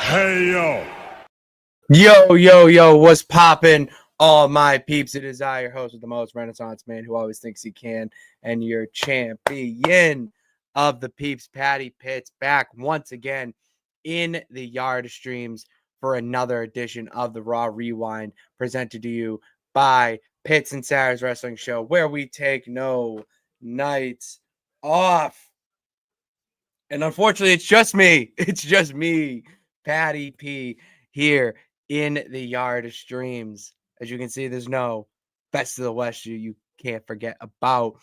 Hey, yo. Yo, what's poppin'? All my peeps, it is I, your host with the most, Renaissance man who always thinks he can, and your champion of the peeps, Patty Pitts, back once again in the Yard of Streams for another edition of the Raw Rewind, presented to you by Pitts and Sara's Wrestling Show, where we take no nights off. And unfortunately, it's just me. It's just me, Patty P, here in the Yard of Streams. As you can see, there's no Best of the West you can't forget about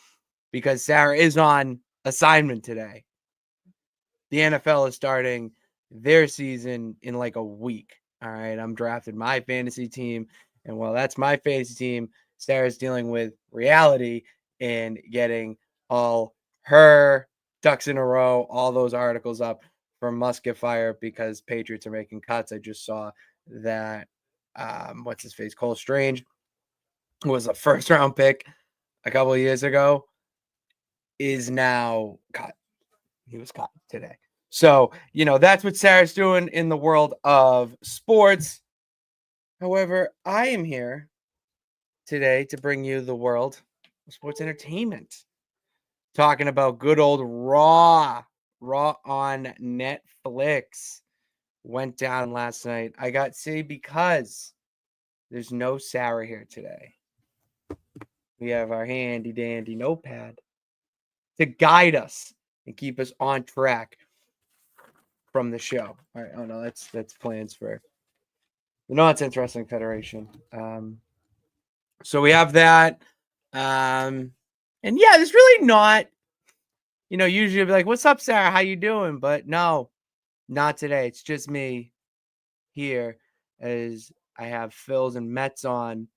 because Sara is on assignment today. The NFL is starting their season in like a week. All right, I'm drafting my fantasy team. And while that's my fantasy team, Sara's dealing with reality and getting all her ducks in a row, all those articles up for Musket Fire because Patriots are making cuts. I just saw that what's his face? Cole Strange was a first round pick a couple of years ago, is now cut. He was cut today. So, that's what Sara's doing in the world of sports. However, I am here today to bring you the world of sports entertainment. Talking about good old Raw on Netflix. Went down last night. I got to see because there's no Sara here today. We have our handy dandy notepad to guide us and keep us on track from the show. All right. Oh no, that's plans for the Nonsense Wrestling Federation. So we have that. And yeah, there's really not, usually I'll be like, what's up, Sara? How you doing? But no, not today. It's just me here as I have Phils and Mets on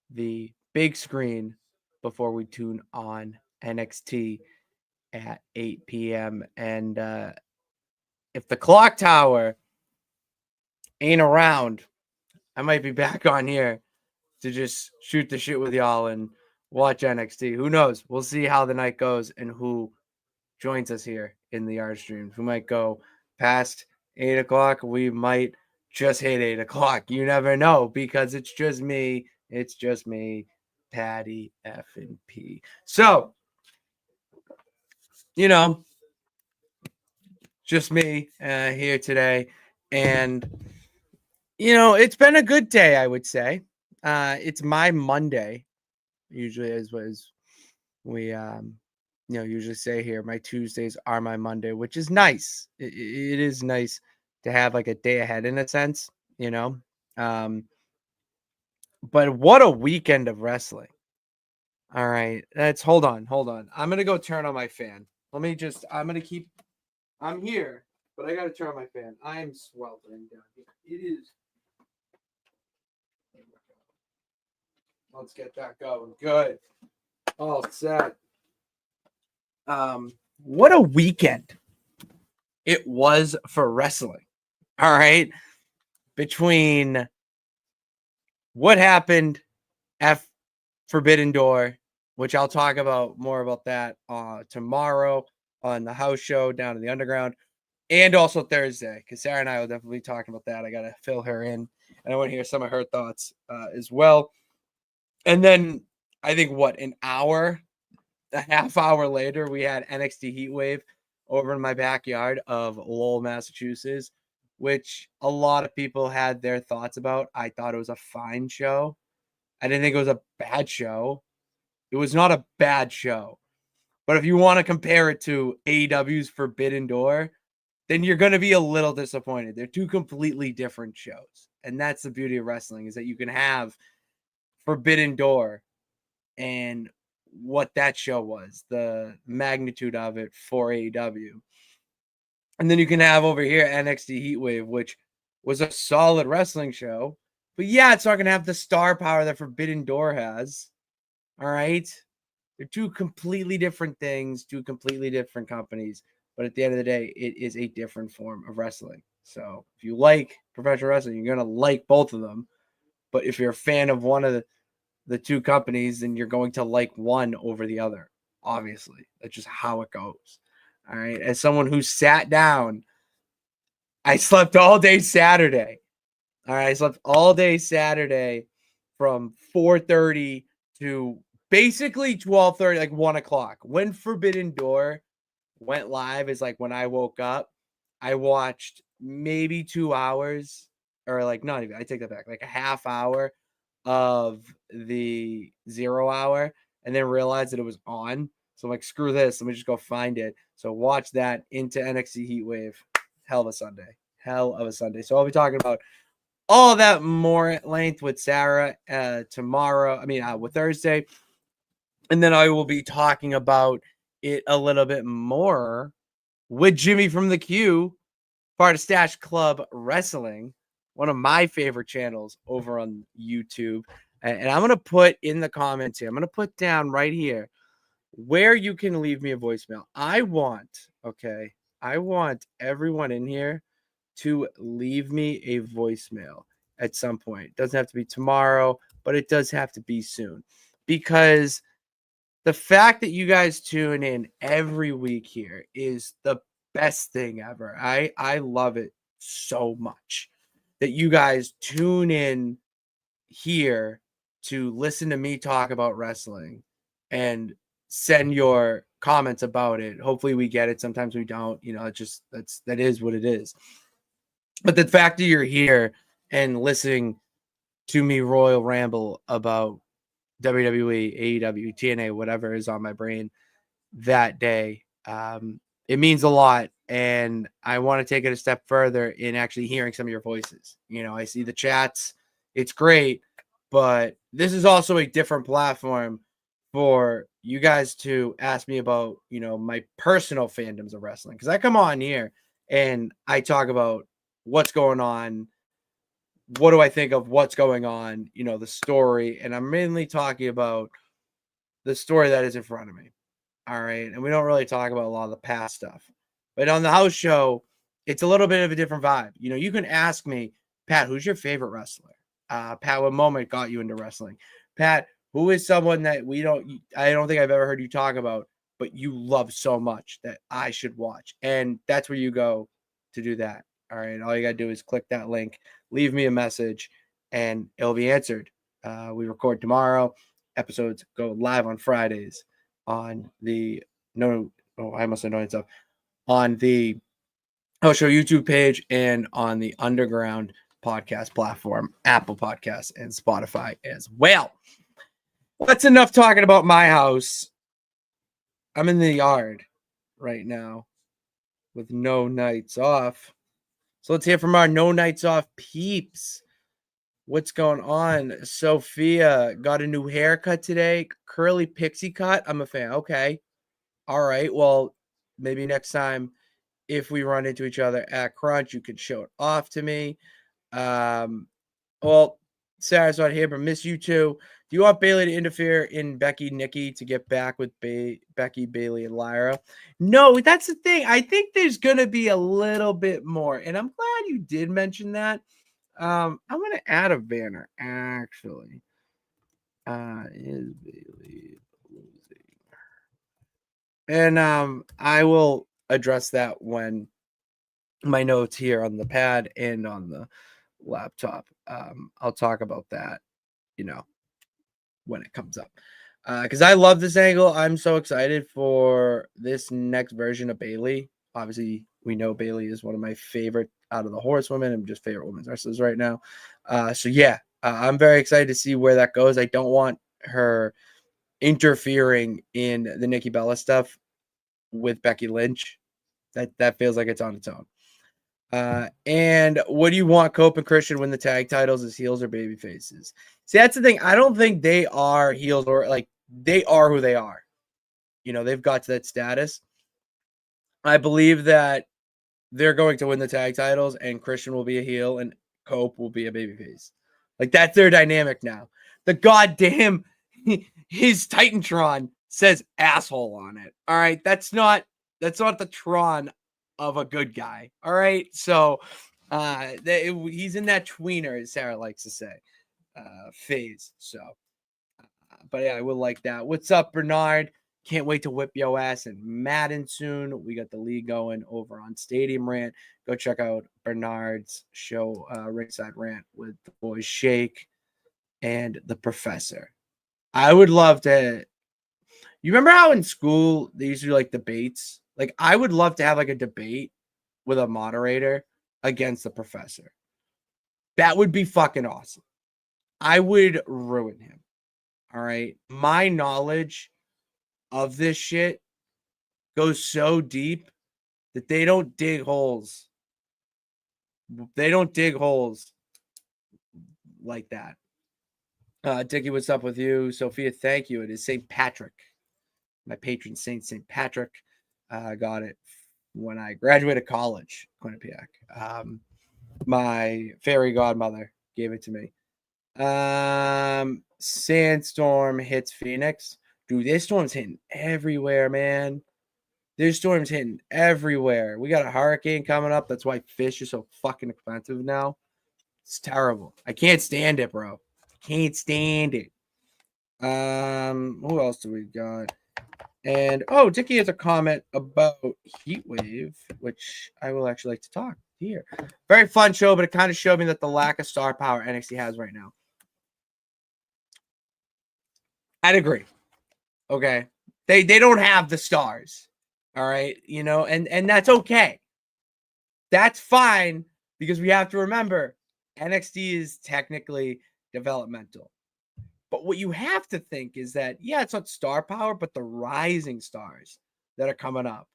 the big screen before we tune on NXT at 8 p.m. And if the clock tower ain't around, I might be back on here to just shoot the shit with y'all and watch NXT. Who knows? We'll see how the night goes and who joins us here in the Yard Streams. We might go past 8 o'clock. We might just hit 8 o'clock. You never know because it's just me. It's just me, Patty F and P. So, just me here today. And, it's been a good day, I would say. It's my Monday, usually as we usually say here. My Tuesdays are my Monday, which is nice. It is nice to have like a day ahead in a sense, but what a weekend of wrestling. All right, hold on. I'm gonna go turn on my fan. I'm here, but I gotta turn on my fan. I am sweltering down here. It is. Let's get that going. Good. All set. What a weekend it was for wrestling. All right. Between what happened at Forbidden Door, which I'll talk about more about that tomorrow on the house show down in the underground, and also Thursday, because Sara and I will definitely be talking about that. I got to fill her in, and I want to hear some of her thoughts as well. And then I think, a half hour later, we had NXT Heatwave over in my backyard of Lowell, Massachusetts, which a lot of people had their thoughts about. I thought it was a fine show. I didn't think it was a bad show. It was not a bad show. But if you want to compare it to AEW's Forbidden Door, then you're going to be a little disappointed. They're two completely different shows. And that's the beauty of wrestling, is that you can have Forbidden Door and what that show was, the magnitude of it for AEW. And then you can have over here NXT Heatwave, which was a solid wrestling show. But yeah, it's not going to have the star power that Forbidden Door has. All right? They're two completely different things, two completely different companies. But at the end of the day, it is a different form of wrestling. So if you like professional wrestling, you're going to like both of them. But if you're a fan of one of the two companies, then you're going to like one over the other. Obviously, that's just how it goes. All right. As someone who sat down I slept all day Saturday. All right, I slept all day Saturday from 4:30 to basically 12:30, like 1 o'clock. When Forbidden Door went live is like when I woke up. I watched maybe 2 hours, or like not even. I take that back, like a half hour of the 0 hour, and then realized that it was on. So I'm like, screw this. Let me just go find it. So watch that into NXT Heatwave. Hell of a Sunday. Hell of a Sunday. So I'll be talking about all that more at length with Sara tomorrow. With Thursday. And then I will be talking about it a little bit more with Jimmy from the Q, part of Stash Club Wrestling, one of my favorite channels over on YouTube. And I'm going to put in the comments here, I'm going to put down right here where you can leave me a voicemail. I want everyone in here to leave me a voicemail at some point. It doesn't have to be tomorrow, but it does have to be soon, because the fact that you guys tune in every week here is the best thing ever. I love it so much that you guys tune in here to listen to me talk about wrestling and send your comments about it. Hopefully we get it. Sometimes we don't. That is what it is. But the fact that you're here and listening to me royal ramble about WWE, AEW, TNA, whatever is on my brain that day, it means a lot. And I want to take it a step further in actually hearing some of your voices. I see the chats. It's great, but this is also a different platform for you guys to ask me about, my personal fandoms of wrestling. Because I come on here and I talk about what's going on, what do I think of what's going on, the story. And I'm mainly talking about the story that is in front of me. All right. And we don't really talk about a lot of the past stuff. But on the house show, it's a little bit of a different vibe. You can ask me, Pat, who's your favorite wrestler? Pat, what moment got you into wrestling? Pat, who is someone that I don't think I've ever heard you talk about, but you love so much that I should watch? And that's where you go to do that. All right. All you got to do is click that link, leave me a message, and it'll be answered. We record tomorrow. Episodes go live on Fridays on the I must have known stuff on the House Show YouTube page and on the Underground podcast platform, Apple Podcasts, and Spotify as well. That's enough talking about my house. I'm in the yard right now with no nights off. So let's hear from our no nights off peeps. What's going on? Sophia got a new haircut today. Curly pixie cut. I'm a fan. Okay. All right. Well, maybe next time if we run into each other at Crunch, you could show it off to me. Well, Sara's not here, but miss you too. Do you want Bailey to interfere in Becky Nikki to get back with Becky, Bailey, and Lyra? No, that's the thing. I think there's going to be a little bit more, and I'm glad you did mention that. I'm going to add a banner, actually. Is Bailey losing? And I will address that when my notes here on the pad and on the laptop. I'll talk about that, when it comes up. Because I love this angle. I'm so excited for this next version of Bailey. Obviously, we know Bailey is one of my favorite out of the horsewomen and just favorite women's wrestlers right now. I'm very excited to see where that goes. I don't want her interfering in the Nikki Bella stuff with Becky Lynch. That feels like it's on its own. And what do you want, Cope and Christian win the tag titles as heels or baby faces? See, that's the thing. I don't think they are heels, or like they are who they are. They've got to that status. I believe that they're going to win the tag titles and Christian will be a heel and Cope will be a babyface. Like that's their dynamic now. The goddamn his Titantron says asshole on it. All right. That's not the Tron of a good guy. All right. So he's in that tweener, as Sara likes to say, phase. So but yeah, I would like that. What's up, Bernard? Can't wait to whip your ass in Madden soon. We got the league going over on Stadium Rant. Go check out Bernard's show, Ringside Rant, with the boys Shake and the Professor. I would love to. You remember how in school they used to do like debates? Like, I would love to have like a debate with a moderator against the Professor. That would be fucking awesome. I would ruin him. All right. My knowledge of this shit goes so deep that they don't dig holes. They don't dig holes like that. Dickie, what's up with you? Sophia, thank you. It is St. Patrick, my patron saint, St. Patrick. I got it when I graduated college, Quinnipiac. My fairy godmother gave it to me. Sandstorm hits Phoenix. Dude, this storm's hitting everywhere, man. There's storms hitting everywhere. We got a hurricane coming up. That's why fish are so fucking expensive now. It's terrible. I can't stand it, bro. Can't stand it. Who else do we got? And Dickie has a comment about Heatwave, which I will actually like to talk here. Very fun show, but it kind of showed me that the lack of star power NXT has right now. I'd agree. Okay. They don't have the stars. All right. And that's okay. That's fine, because we have to remember NXT is technically developmental. But what you have to think is that, yeah, it's not star power, but the rising stars that are coming up.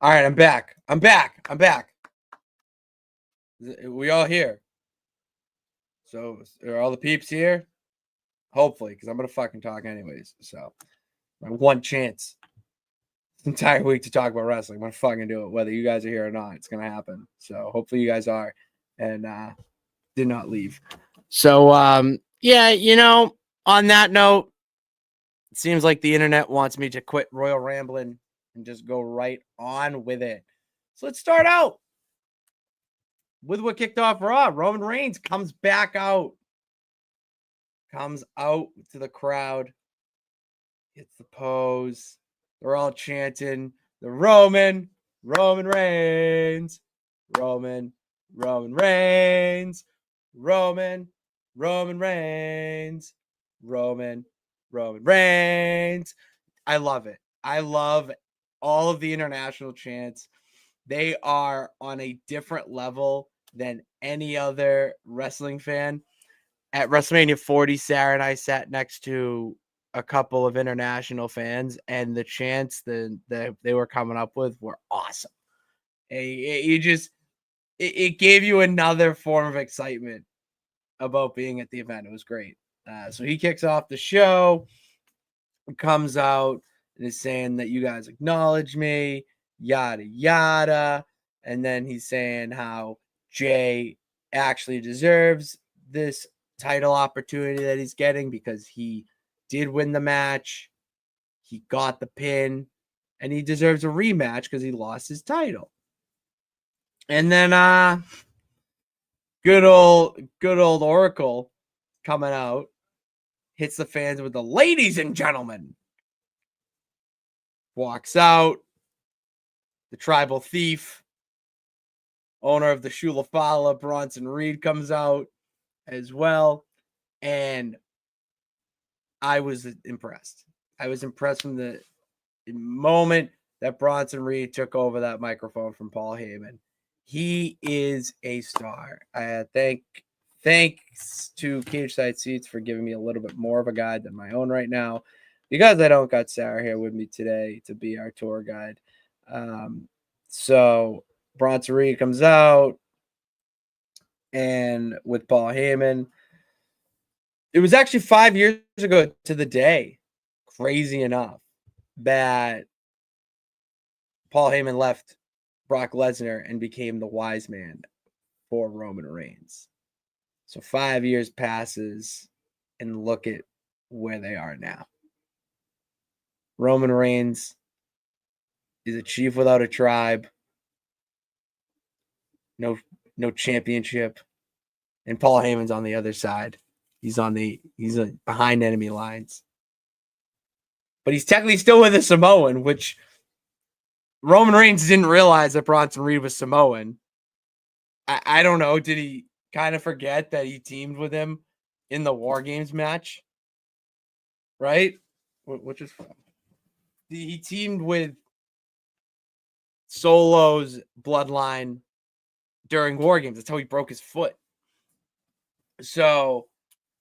All right, I'm back. I'm back. We all here. So are all the peeps here? Hopefully, because I'm gonna fucking talk anyways. So my one chance this entire week to talk about wrestling. I'm gonna fucking do it, whether you guys are here or not. It's gonna happen. So hopefully you guys are, and did not leave. So yeah, on that note, it seems like the internet wants me to quit Royal Rambling and just go right on with it. So let's start out with what kicked off Raw. Roman Reigns comes back out. Comes out to the crowd. Hits the pose. They're all chanting the Roman Reigns. Roman Reigns. Roman Reigns. Roman Reigns. I love it. I love all of the international chants. They are on a different level than any other wrestling fan. At WrestleMania 40, Sara and I sat next to a couple of international fans, and the chants that they were coming up with were awesome. It gave you another form of excitement about being at the event. It was great. So he kicks off the show, comes out, and is saying that you guys acknowledge me, yada yada, and then he's saying how Jay actually deserves this title opportunity that he's getting because he did win the match. He got the pin, and he deserves a rematch because he lost his title. And then good old Oracle coming out, hits the fans with the ladies and gentlemen. Walks out. The tribal thief, owner of the Shulafala, Bronson Reed, comes out as well. And I was impressed. I was impressed from the moment that Bronson Reed took over that microphone from Paul Heyman. He is a star. Thanks to Cage Side Seats for giving me a little bit more of a guide than my own right now, because I don't got Sara here with me today to be our tour guide. So Bronson Reed comes out, and with Paul Heyman, it was actually 5 years ago to the day, crazy enough, that Paul Heyman left Brock Lesnar and became the wise man for Roman Reigns. So 5 years passes, and look at where they are now. Roman Reigns is a chief without a tribe. No championship. And Paul Heyman's on the other side. He's behind enemy lines. But he's technically still with a Samoan, which Roman Reigns didn't realize that Bronson Reed was Samoan. I don't know. Did he kind of forget that he teamed with him in the War Games match? Right? Which is fun. He teamed with Solo's bloodline during War Games. That's how he broke his foot. So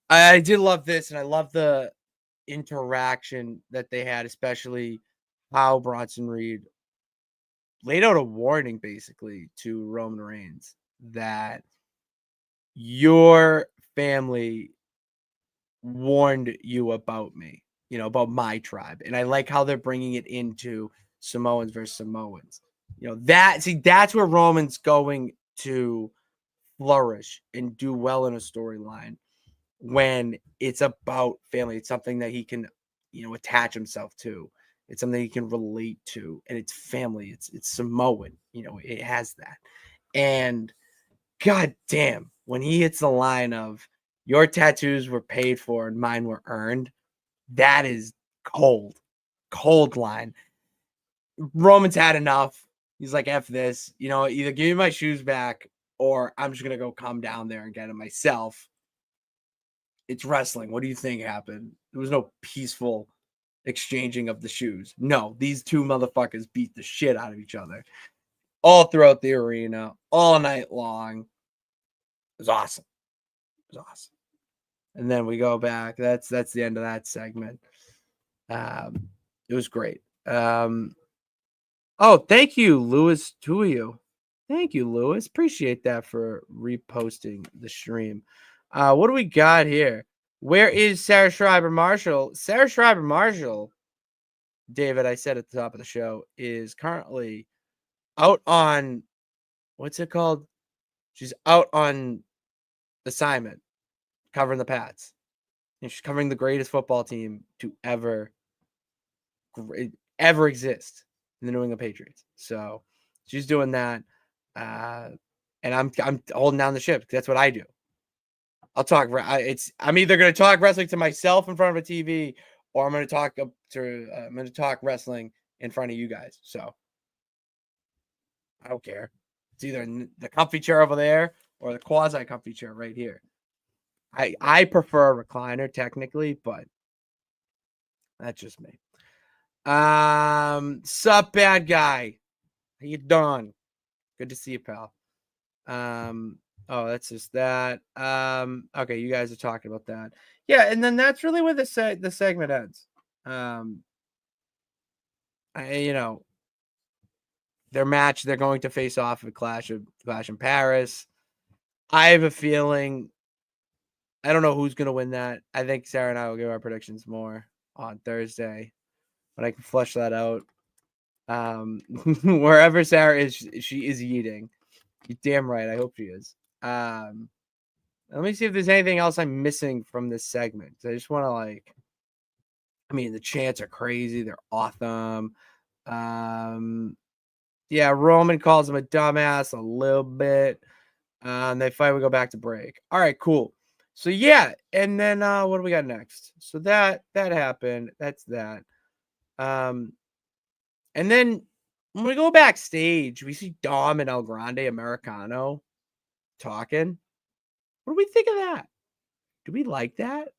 I did love this, and I love the interaction that they had, especially how Bronson Reed laid out a warning basically to Roman Reigns that your family warned you about me, about my tribe. And I like how they're bringing it into Samoans versus Samoans. That's where Roman's going to flourish and do well in a storyline when it's about family. It's something that he can, attach himself to. It's something he can relate to, and it's family. It's Samoan. It has that. And God damn, when he hits the line of your tattoos were paid for and mine were earned, that is cold line. Roman's had enough. He's like, F this, either give me my shoes back or I'm just going to go come down there and get them myself. It's wrestling. What do you think happened? There was no peaceful exchanging of the shoes. No, these two motherfuckers beat the shit out of each other all throughout the arena, all night long. It was awesome. And then we go back. That's the end of that segment. It was great. Oh, thank you, Louis Tuyo. Thank you, Louis. Appreciate that for reposting the stream. What do we got here? Where is Sarah Schreiber Marshall? Sarah Schreiber Marshall, David, I said at the top of the show, is currently out on, what's it called? She's out on assignment, covering the Pats. And she's covering the greatest football team to ever exist in the New England Patriots. So she's doing that. And I'm holding down the ship because that's what I do. I'll talk. I'm either going to talk wrestling to myself in front of a TV, or I'm going to talk wrestling in front of you guys. So I don't care. It's either the comfy chair over there or the quasi comfy chair right here. I prefer a recliner technically, but that's just me. Sup, bad guy? How you doing? Good to see you, pal. Oh, that's just that. Okay, you guys are talking about that. Yeah, and then that's really where the segment ends. Their match, they're going to face off at Clash in Paris. I have a feeling, I don't know who's going to win that. I think Sara and I will give our predictions more on Thursday, but I can flesh that out. Wherever Sara is, she is eating. You're damn right. I hope she is. Let me see if there's anything else I'm missing from this segment. I just want to I mean, the chants are crazy. They're awesome. Yeah, Roman calls him a dumbass a little bit. They fight. We go back to break. All right, cool. So yeah, and then what do we got next? So that happened. That's that. And then when we go backstage, we see Dom and El Grande Americano talking. What do we think of that? Do we like that?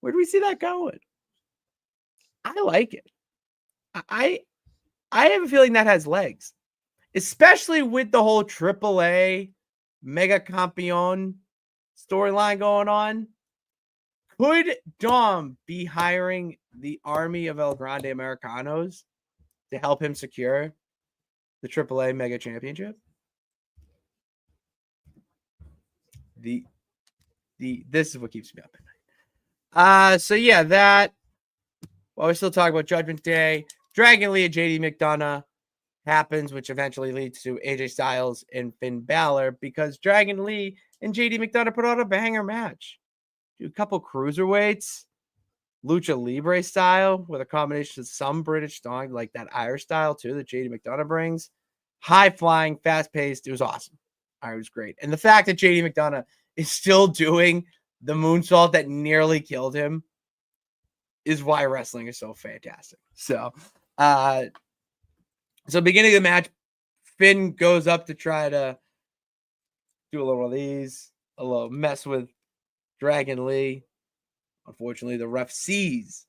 Where do we see that going? I like it. I I have a feeling that has legs, especially with the whole AAA Mega Campeon storyline going on. Could Dom be hiring the army of El Grande Americanos to help him secure the AAA Mega Championship? This is what keeps me up at night. So yeah, that while we're still talking about Judgment Day, Dragon Lee and JD McDonough happens, which eventually leads to AJ Styles and Finn Balor because Dragon Lee and JD McDonough put on a banger match. Do a couple cruiserweights, lucha libre style with a combination of some British style, like that Irish style too that JD McDonough brings. High flying, fast paced. It was awesome. It was great. And the fact that JD McDonough is still doing the moonsault that nearly killed him is why wrestling is so fantastic. So beginning of the match, Finn goes up to try to do a little of these, a little mess with Dragon Lee. Unfortunately, the ref sees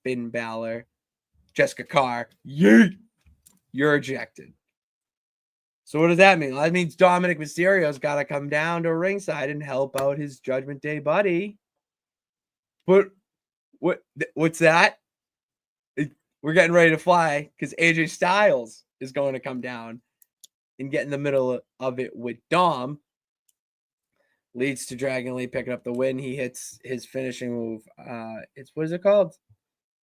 Finn Balor. Jessica Carr, you're ejected. So what does that mean? Well, that means Dominic Mysterio's got to come down to ringside and help out his Judgment Day buddy. But what's that? We're getting ready to fly because AJ Styles is going to come down and get in the middle of it with Dom. Leads to Dragon Lee picking up the win. He hits his finishing move. It's what is it called?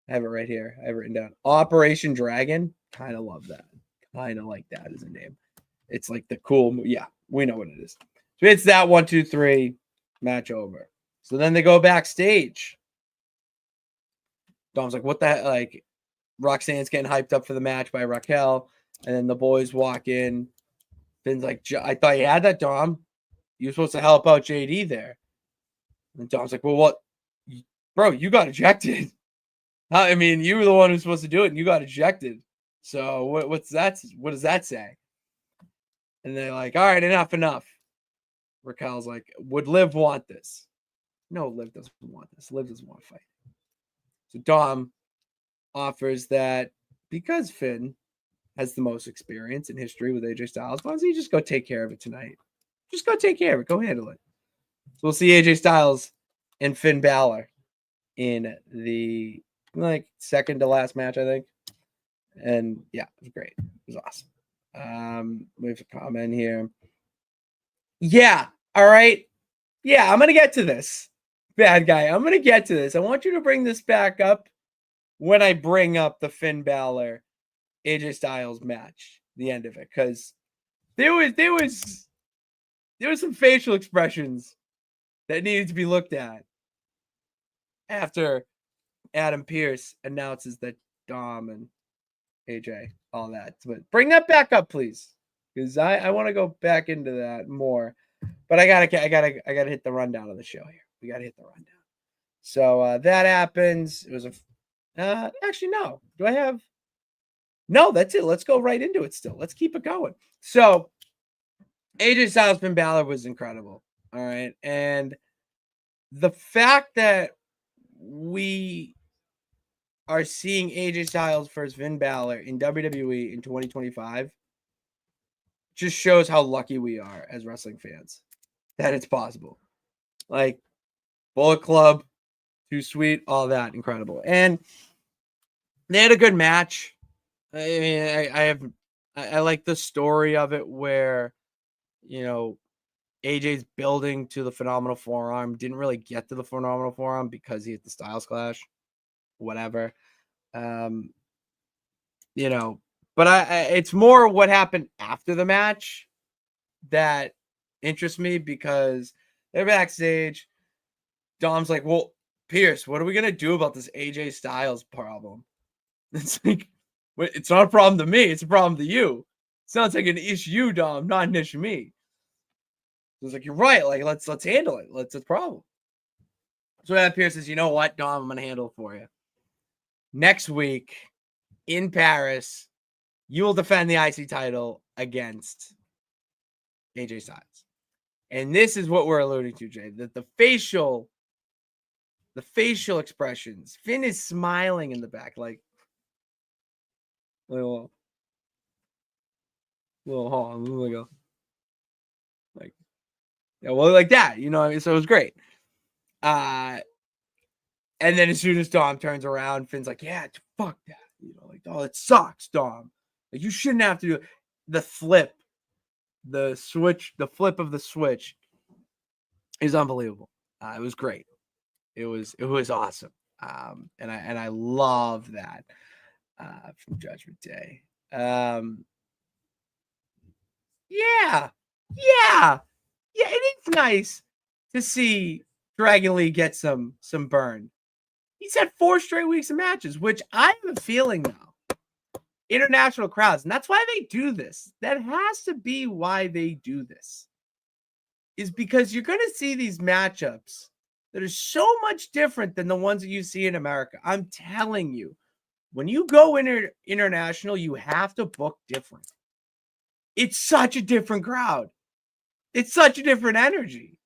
I have it right here. I have it written down. Operation Dragon. Kind of love that. Kind of like that as a name. It's like the cool. Yeah, we know what it is. So it's that 1, 2, 3 match over. So then they go backstage. Dom's like, what the heck? Like, Roxanne's getting hyped up for the match by Raquel. And then the boys walk in. Finn's like, I thought you had that, Dom. You were supposed to help out JD there. And Dom's like, well, what? Bro, you got ejected. I mean, you were the one who's supposed to do it, and you got ejected. So what's that? What does that say? And they're like, all right, enough. Raquel's like, would Liv want this? No, Liv doesn't want this. Liv doesn't want to fight. So Dom offers that because Finn has the most experience in history with AJ Styles, why don't you just go take care of it tonight? Just go take care of it. Go handle it. So we'll see AJ Styles and Finn Balor in the second to last match, I think. And yeah, it was great. It was awesome. We have a comment here. Yeah, all right. Yeah, I'm gonna get to this. Bad guy. I'm gonna get to this. I want you to bring this back up when I bring up the Finn Balor AJ Styles match, the end of it, because there was some facial expressions that needed to be looked at after Adam Pearce announces that Dom and AJ, all that. But bring that back up, please, because I want to go back into that more. But I gotta hit the rundown of the show here. We gotta hit the rundown. So that happens. It was actually no. Do I have? No, that's it. Let's go right into it. Still, let's keep it going. So AJ Styles Finn Balor was incredible. All right. And the fact that we are seeing AJ Styles versus Finn Balor in WWE in 2025 just shows how lucky we are as wrestling fans that it's possible. Like Bullet Club, Too Sweet, all that incredible. And they had a good match. I mean, I like the story of it where, you know, AJ's building to the phenomenal forearm, didn't really get to the phenomenal forearm because he hit the Styles Clash, whatever. You know, but it's more what happened after the match that interests me because they're backstage. Dom's like, well, Pierce, what are we gonna do about this AJ Styles problem? It's like, it's not a problem to me. It's a problem to you. Sounds like an issue, Dom, not an issue me. It's like, you're right. Like, let's handle it. It's a problem. So Adam Pierce says, you know what, Dom, I'm gonna handle it for you. Next week in Paris, you will defend the IC title against AJ Styles. And this is what we're alluding to, Jay. That the facial expressions. Finn is smiling in the back, like little hold on, let me go. Like, yeah, well, like that, you know what I mean? So it was great. And then as soon as Dom turns around, Finn's like, yeah, fuck that. You know, like, oh, it sucks, Dom. Like, you shouldn't have to do it. The flip of the switch is unbelievable. It was great. It was awesome. And I love that from Judgment Day. Yeah, it is nice to see Dragon Lee get some burn. He's had 4 straight weeks of matches, which I have a feeling now. International crowds, and that's why they do this. That has to be why they do this. Is because you're going to see these matchups that are so much different than the ones that you see in America. I'm telling you, when you go international, you have to book different. It's such a different crowd. It's such a different energy.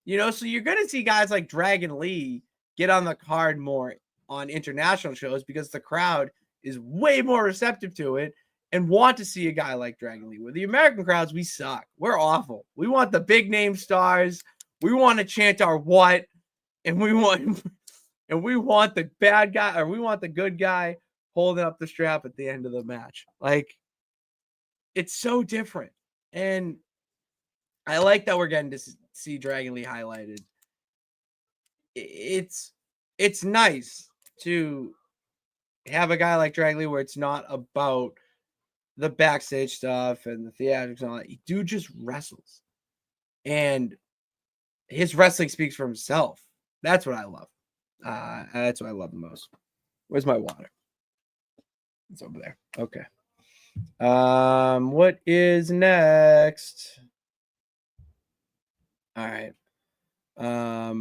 You know, so you're going to see guys like Dragon Lee get on the card more on international shows because the crowd is way more receptive to it and want to see a guy like Dragon Lee. With the American crowds, we suck. We're awful. We want the big name stars. We want to chant our what, and we want the bad guy, or we want the good guy holding up the strap at the end of the match. Like, it's so different. And I like that we're getting to see Dragon Lee highlighted. It's nice to have a guy like Dragon Lee where it's not about the backstage stuff and the theatrics and all that. Dude just wrestles. And his wrestling speaks for himself. That's what I love. That's what I love the most. Where's my water? It's over there. Okay. What is next? All right. All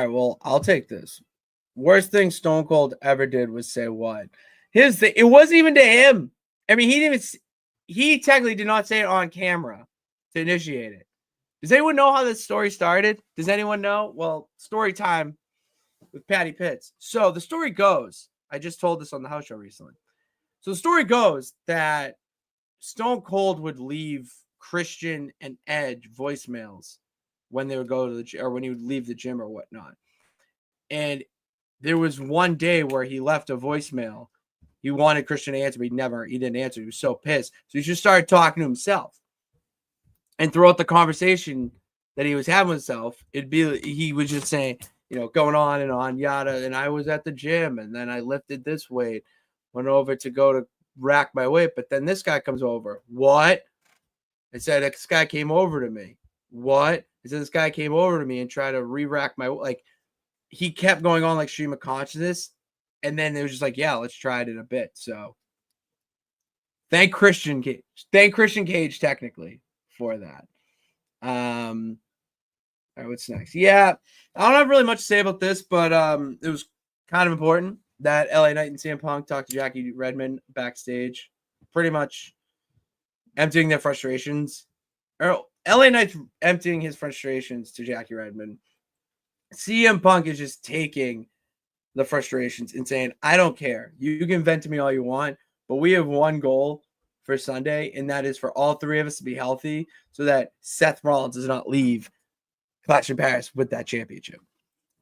right, well, I'll take this. Worst thing Stone Cold ever did was say what? It wasn't even to him. I mean, he technically did not say it on camera to initiate it. Does anyone know how this story started? Does anyone know? Well, story time with Patty Pitts. So the story goes, I just told this on the house show recently. So the story goes that Stone Cold would leave Christian and Edge voicemails when they would go to the gym, or when he would leave the gym or whatnot. And there was one day where he left a voicemail. He wanted Christian to answer, but he didn't answer. He was so pissed. So he just started talking to himself. And throughout the conversation that he was having with himself, he was just saying, you know, going on and on, yada. And I was at the gym, and then I lifted this weight, went over to go to rack my weight, but then this guy comes over. What? I said, this guy came over to me. What? I said, this guy came over to me and tried to re-rack my, like, he kept going on like stream of consciousness. And then it was just like, yeah, let's try it in a bit. So thank Christian Cage technically for that. All right, what's next? Yeah, I don't have really much to say about this, but it was kind of important that LA Knight and CM Punk talked to Jackie Redmond backstage, pretty much emptying their frustrations. Or LA Knight's emptying his frustrations to Jackie Redmond. CM Punk is just taking the frustrations and saying, I don't care. You can vent to me all you want, but we have one goal for Sunday, and that is for all 3 of us to be healthy so that Seth Rollins does not leave Clash in Paris with that championship.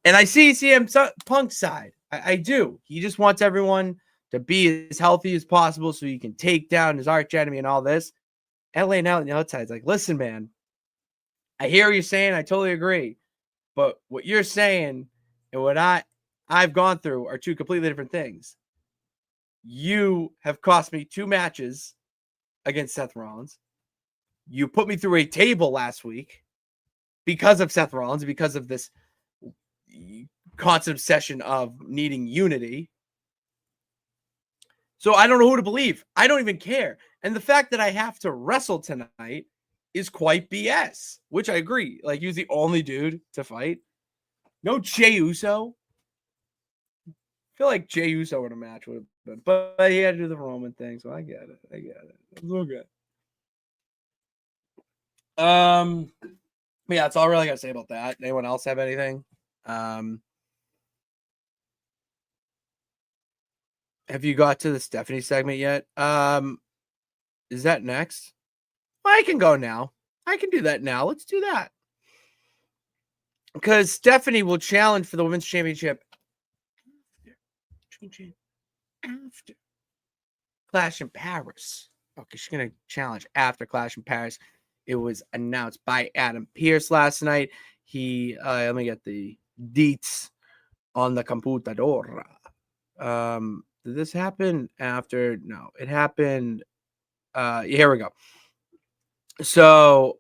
And I see CM Punk's side. I do. He just wants everyone to be as healthy as possible so he can take down his arch enemy and all this. LA Knight on the outside is like, listen, man, I hear what you're saying. I totally agree. But what you're saying and what I've gone through are 2 completely different things. You have cost me 2 matches against Seth Rollins. You put me through a table last week because of Seth Rollins, because of this constant obsession of needing unity. So I don't know who to believe. I don't even care. And the fact that I have to wrestle tonight is quite BS, which I agree. Like, he was the only dude to fight. No Jey Uso. I feel like Jey Uso in a match would have been, but he had to do the Roman thing, so I get it. It's okay. Yeah, that's all I really got to say about that. Anyone else have anything? Have you got to the Stephanie segment yet? Is that next? Well, I can go now. I can do that now. Let's do that. Because Stephanie will challenge for the women's championship after Clash in Paris. Okay, she's going to challenge after Clash in Paris. It was announced by Adam Pearce last night. He, let me get the deets on the computadora. Did this happen after? No, it happened. Here we go. So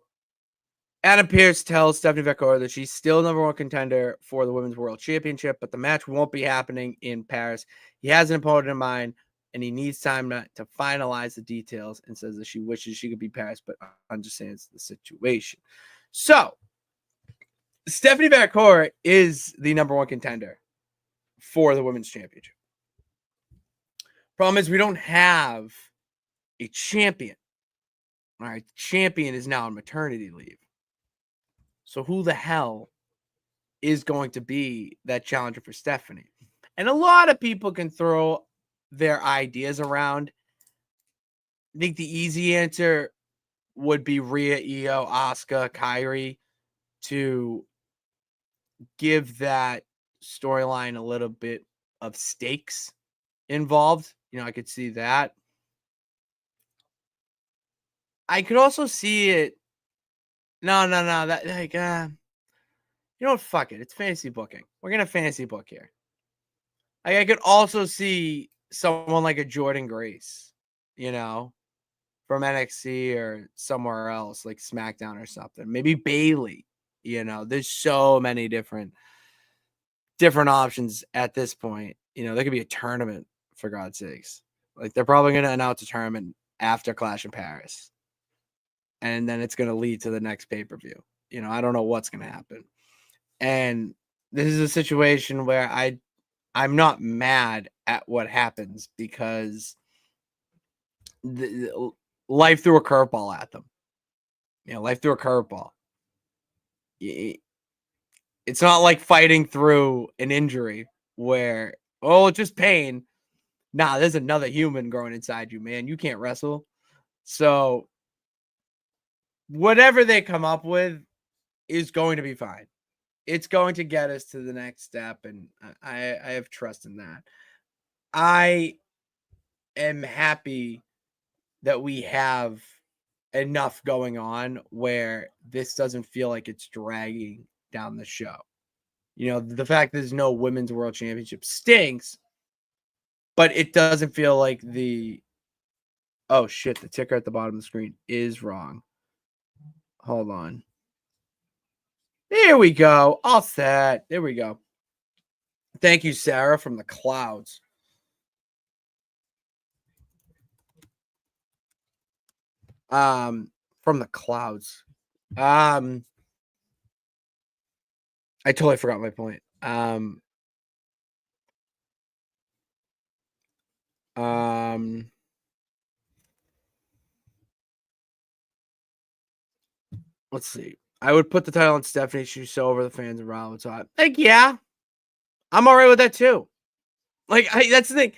Adam Pearce tells Stephanie Vercora that she's still number one contender for the Women's World Championship, but the match won't be happening in Paris. He has an opponent in mind, and he needs time to finalize the details, and says that she wishes she could be Paris, but understands the situation. So Stephanie Vercora is the number one contender for the Women's Championship. Problem is, we don't have a champion. All right, the champion is now on maternity leave. So who the hell is going to be that challenger for Stephanie? And a lot of people can throw their ideas around. I think the easy answer would be Rhea, Io, Asuka, Kairi, to give that storyline a little bit of stakes involved. I could see that. I could also see it. No. That like, you know what? Fuck it. It's fantasy booking. We're gonna fantasy book here. I could also see someone like a Jordan Grace, from NXT or somewhere else, like SmackDown or something. Maybe Bailey. There's so many different options at this point. There could be a tournament, for God's sakes. Like, they're probably going to announce a tournament after Clash in Paris, and then it's going to lead to the next pay-per-view. I don't know what's going to happen. And this is a situation where I'm not mad at what happens, because life threw a curveball at them. Life threw a curveball. It's not like fighting through an injury where, it's just pain. Nah, there's another human growing inside you, man. You can't wrestle. So whatever they come up with is going to be fine. It's going to get us to the next step, and I have trust in that. I am happy that we have enough going on where this doesn't feel like it's dragging down the show. The fact there's no Women's World Championship stinks, but it doesn't feel like the ticker at the bottom of the screen is wrong. Hold on. There we go. All set. There we go. Thank you, Sara, from the clouds. From the clouds. I totally forgot my point. Let's see. I would put the title on Stephanie. She's so over the fans and Rollins. So yeah, I'm all right with that too. That's the thing.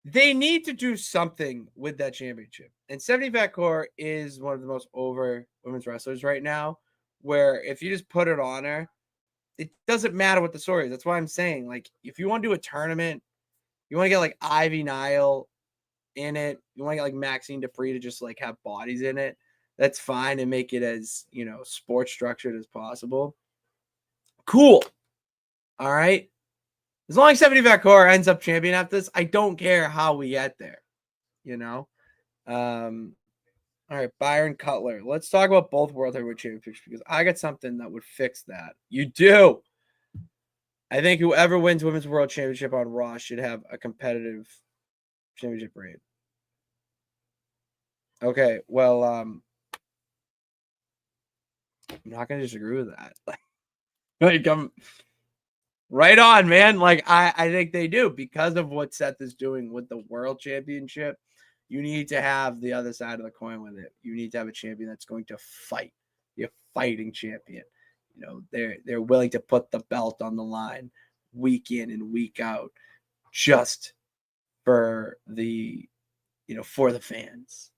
They need to do something with that championship. And Stephanie Vercora is one of the most over women's wrestlers right now, where if you just put it on her, it doesn't matter what the story is. That's why I'm saying, like, if you want to do a tournament, you want to get like Ivy Nile in it, you want to get like Maxine Dupree to just like have bodies in it, that's fine, and make it as, sports structured as possible. Cool. All right. As long as Stephanie Vercora ends up champion after this, I don't care how we get there. All right, Byron Cutler. Let's talk about both World Heavyweight Championships, because I got something that would fix that. You do. I think whoever wins Women's World Championship on Raw should have a competitive championship reign. Okay, well, I'm not gonna disagree with that. Like, I'm right on, man. Like, I think they do because of what Seth is doing with the World Championship. You need to have the other side of the coin with it. You need to have a champion that's going to fight. Be a fighting champion. You know, they're willing to put the belt on the line week in and week out just for the for the fans.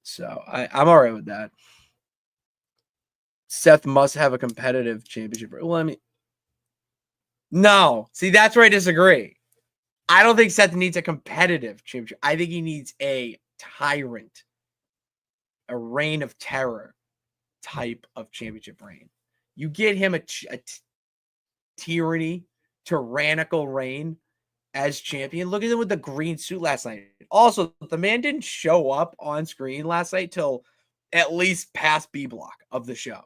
So I'm all right with that. Seth must have a competitive championship. Well, I mean, no. See, that's where I disagree. I don't think Seth needs a competitive championship. I think he needs a tyrant, a reign of terror type of championship reign. You get him a tyrannical reign as champion. Look at him with the green suit last night. Also, the man didn't show up on screen last night till at least past B block of the show.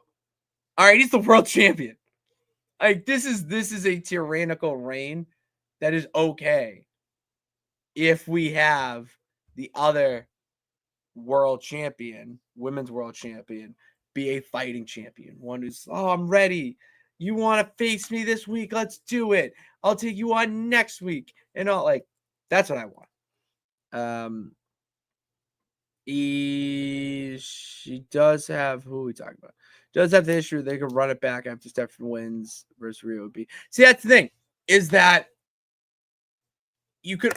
All right, he's the world champion. Like this is a tyrannical reign that is okay if we have the other world champion, women's world champion, be a fighting champion. One who's, oh, I'm ready. You want to face me this week? Let's do it. I'll take you on next week. And all like that's what I want. She does have who are we talking about? Does have the issue they could run it back after Stephanie wins versus Rio would be. See, that's the thing, is that you could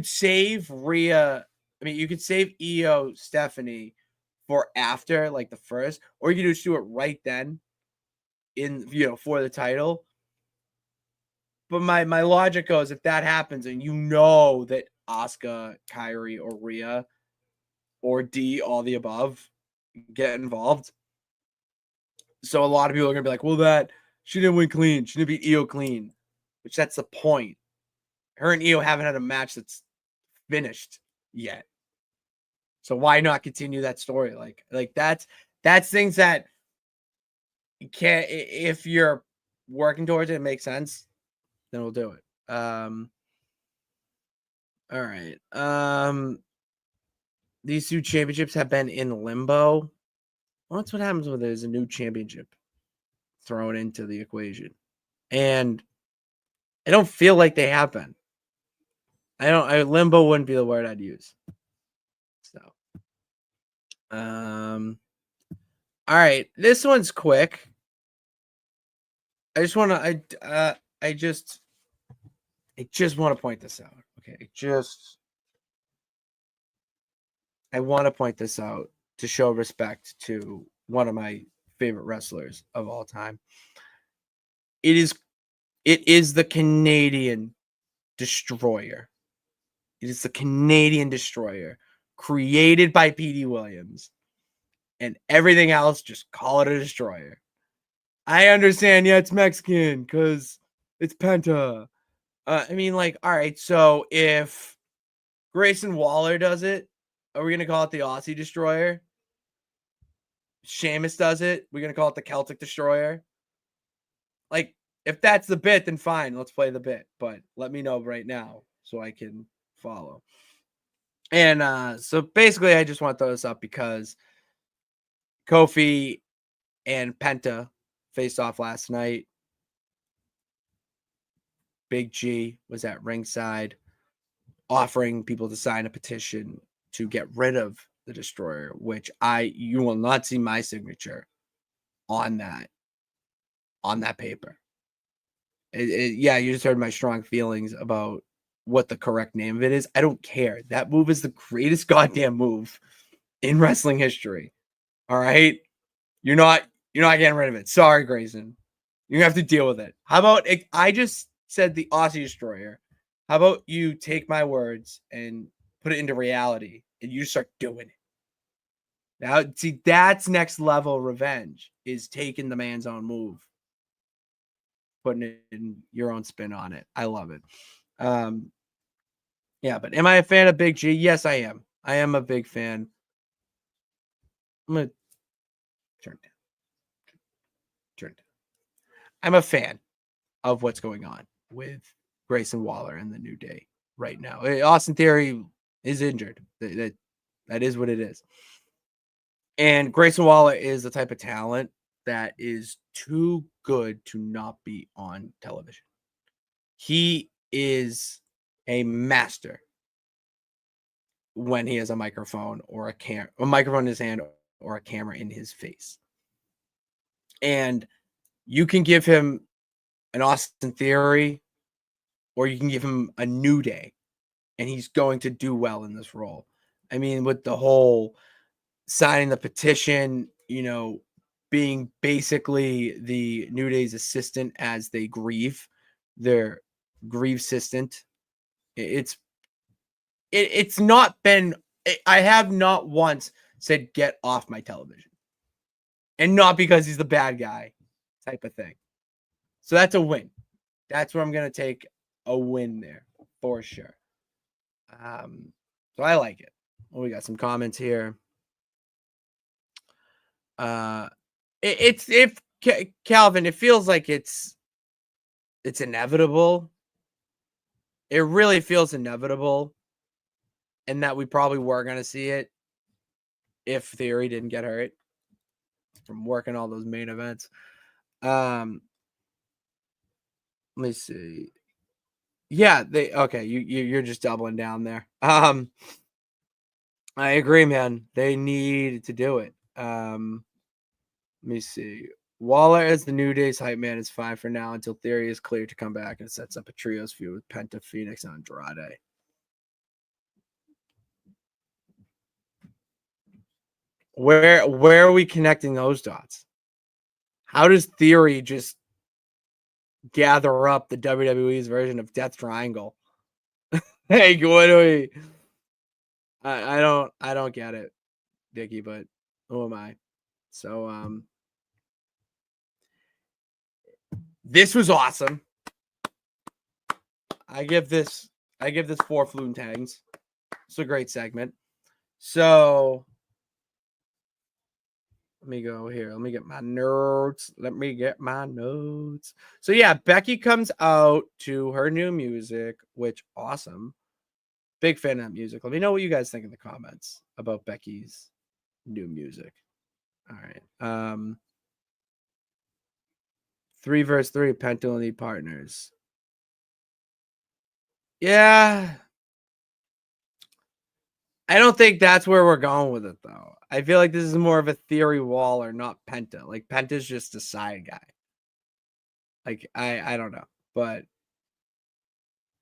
save Rhea. I mean, you could save Io Stephanie for after like the first, or you could just do it right then for the title. But my logic goes, if that happens and you know that Asuka, Kairi, or Rhea or D, all the above, get involved. So a lot of people are gonna be like, well, that she didn't win clean. She didn't beat Io clean. Which that's the point. Her and Io haven't had a match that's finished yet. So why not continue that story? Like that's things that you can't, if you're working towards it, it makes sense, then we'll do it. All right. These two championships have been in limbo. Well, that's what happens when there's a new championship thrown into the equation. And I don't feel like they have been. Limbo wouldn't be the word I'd use. So, all right, this one's quick. I just want to, I just want to point this out. Okay, I want to point this out to show respect to one of my favorite wrestlers of all time. It is the Canadian Destroyer. It is the Canadian Destroyer, created by P.D. Williams, and everything else, just call it a Destroyer. I understand, yeah, it's Mexican because it's Penta. I mean, like, all right, so if Grayson Waller does it, are we going to call it the Aussie Destroyer? Sheamus does it, we're going to call it the Celtic Destroyer? Like, if that's the bit, then fine, let's play the bit. But let me know right now so I can follow. And so basically, I just want to throw this up because Kofi and Penta faced off last night. Big G was at ringside offering people to sign a petition to get rid of the Destroyer, which you will not see my signature on that paper. Yeah, you just heard my strong feelings about what the correct name of it is. I don't care. That move is the greatest goddamn move in wrestling history. All right, you're not getting rid of it. Sorry, Grayson. You have to deal with it. How about I just said the Aussie Destroyer? How about you take my words and put it into reality, and you start doing it? Now, see, that's next level revenge, is taking the man's own move, putting it in your own spin on it. I love it. Yeah, but am I a fan of Big G? Yes, I am. I am a big fan. I'm going to turn it down. I'm a fan of what's going on with Grayson Waller and the New Day right now. Austin Theory is injured. That is what it is. And Grayson Waller is the type of talent that is too good to not be on television. He is a master when he has a microphone or a microphone in his hand or a camera in his face. And you can give him an Austin Theory or you can give him a New Day and he's going to do well in this role. I mean, with the whole signing the petition, being basically the New Day's assistant as they grieve, their grieve assistant. It's not been. I have not once said get off my television, and not because he's the bad guy, type of thing. So that's a win. That's where I'm gonna take a win there for sure. So I like it. Well, we got some comments here. It's if Calvin, it feels like it's inevitable. It really feels inevitable, and that we probably were going to see it if Theory didn't get hurt from working all those main events. Let me see. Yeah, you're just doubling down there. I agree, man. They need to do it. Let me see. Waller as the New Day's hype man is fine for now until Theory is clear to come back and sets up a trios feud with Penta, Phoenix, and Andrade. Where are we connecting those dots? How does Theory just gather up the WWE's version of Death Triangle? Hey, what do we? I don't get it, Dickie, but who am I? So this was awesome. I give this 4 Floon tags. It's a great segment. So let me go here. Let me get my notes. So yeah, Becky comes out to her new music, which awesome. Big fan of that music. Let me know what you guys think in the comments about Becky's new music. All right. 3 vs 3, Penta will need partners. Yeah. I don't think that's where we're going with it, though. I feel like this is more of a Theory Waller, not Penta. Like, Penta's just a side guy. Like, I don't know. But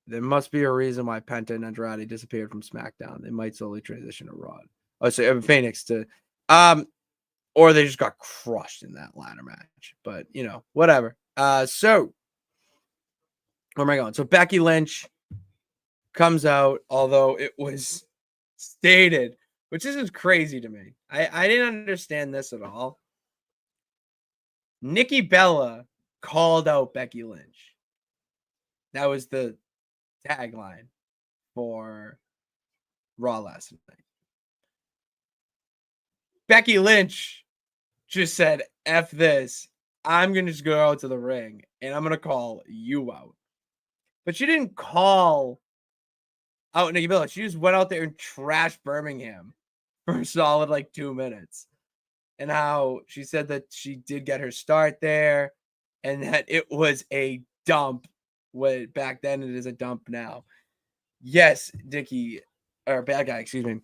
there must be a reason why Penta and Andrade disappeared from SmackDown. They might slowly transition to Raw. Oh, so Phoenix to... or they just got crushed in that ladder match. But, whatever. So, where am I going? So, Becky Lynch comes out, although it was stated, which this is crazy to me. I didn't understand this at all. Nikki Bella called out Becky Lynch. That was the tagline for Raw last night. Becky Lynch just said, F this. I'm going to just go out to the ring and I'm going to call you out. But she didn't call out Nikki Bella. She just went out there and trashed Birmingham for a solid 2 minutes. And how she said that she did get her start there and that it was a dump. Back then it is a dump now. Yes, Becky, excuse me.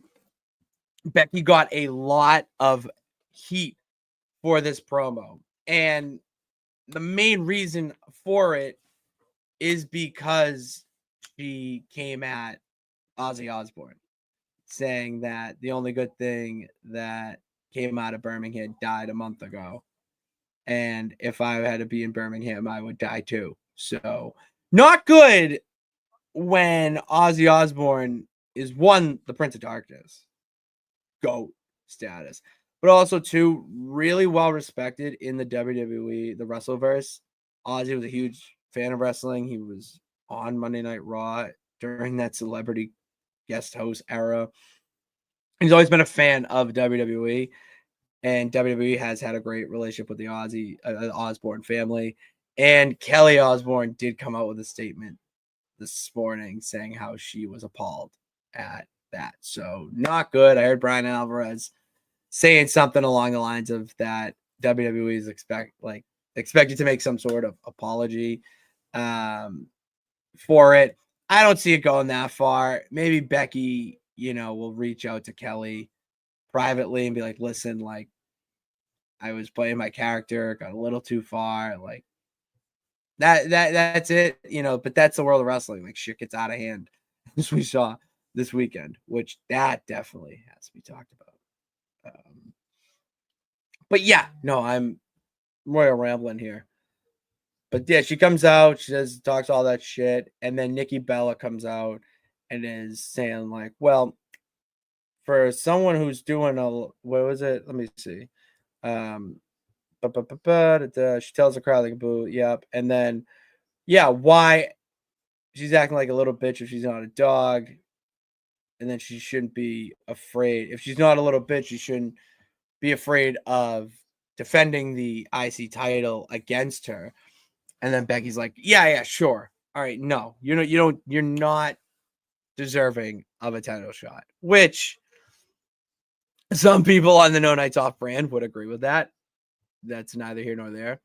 Becky got a lot of heat for this promo. And the main reason for it is because she came at Ozzy Osbourne saying that the only good thing that came out of Birmingham died a month ago. And if I had to be in Birmingham, I would die too. So not good when Ozzy Osbourne is the Prince of Darkness, GOAT status, but also 2, really well respected in the WWE, the Wrestleverse. Ozzy was a huge fan of wrestling. He was on Monday Night Raw during that celebrity guest host era. He's always been a fan of WWE, and WWE has had a great relationship with the Osbourne family. And Kelly Osbourne did come out with a statement this morning saying how she was appalled at that. So not good. I heard Brian Alvarez saying something along the lines of that WWE is expected to make some sort of apology for it. I don't see it going that far. Maybe Becky, will reach out to Kelly privately and be like, listen, like, I was playing my character, got a little too far, like that's it, but that's the world of wrestling. Like shit gets out of hand as we saw this weekend, which that definitely has to be talked about. But yeah, no, I'm royal rambling here. But yeah, she comes out, she talks all that shit, and then Nikki Bella comes out and is saying like, well, for someone who's doing what was it? Let me see. She tells the crowd like a boo, yep. And then yeah, why she's acting like a little bitch if she's not a dog, and then she shouldn't be afraid. If she's not a little bitch, she shouldn't be afraid of defending the IC title against her. And then Becky's like, yeah, sure. All right, no, you're not deserving of a title shot, which some people on the No Nights Off brand would agree with that. That's neither here nor there.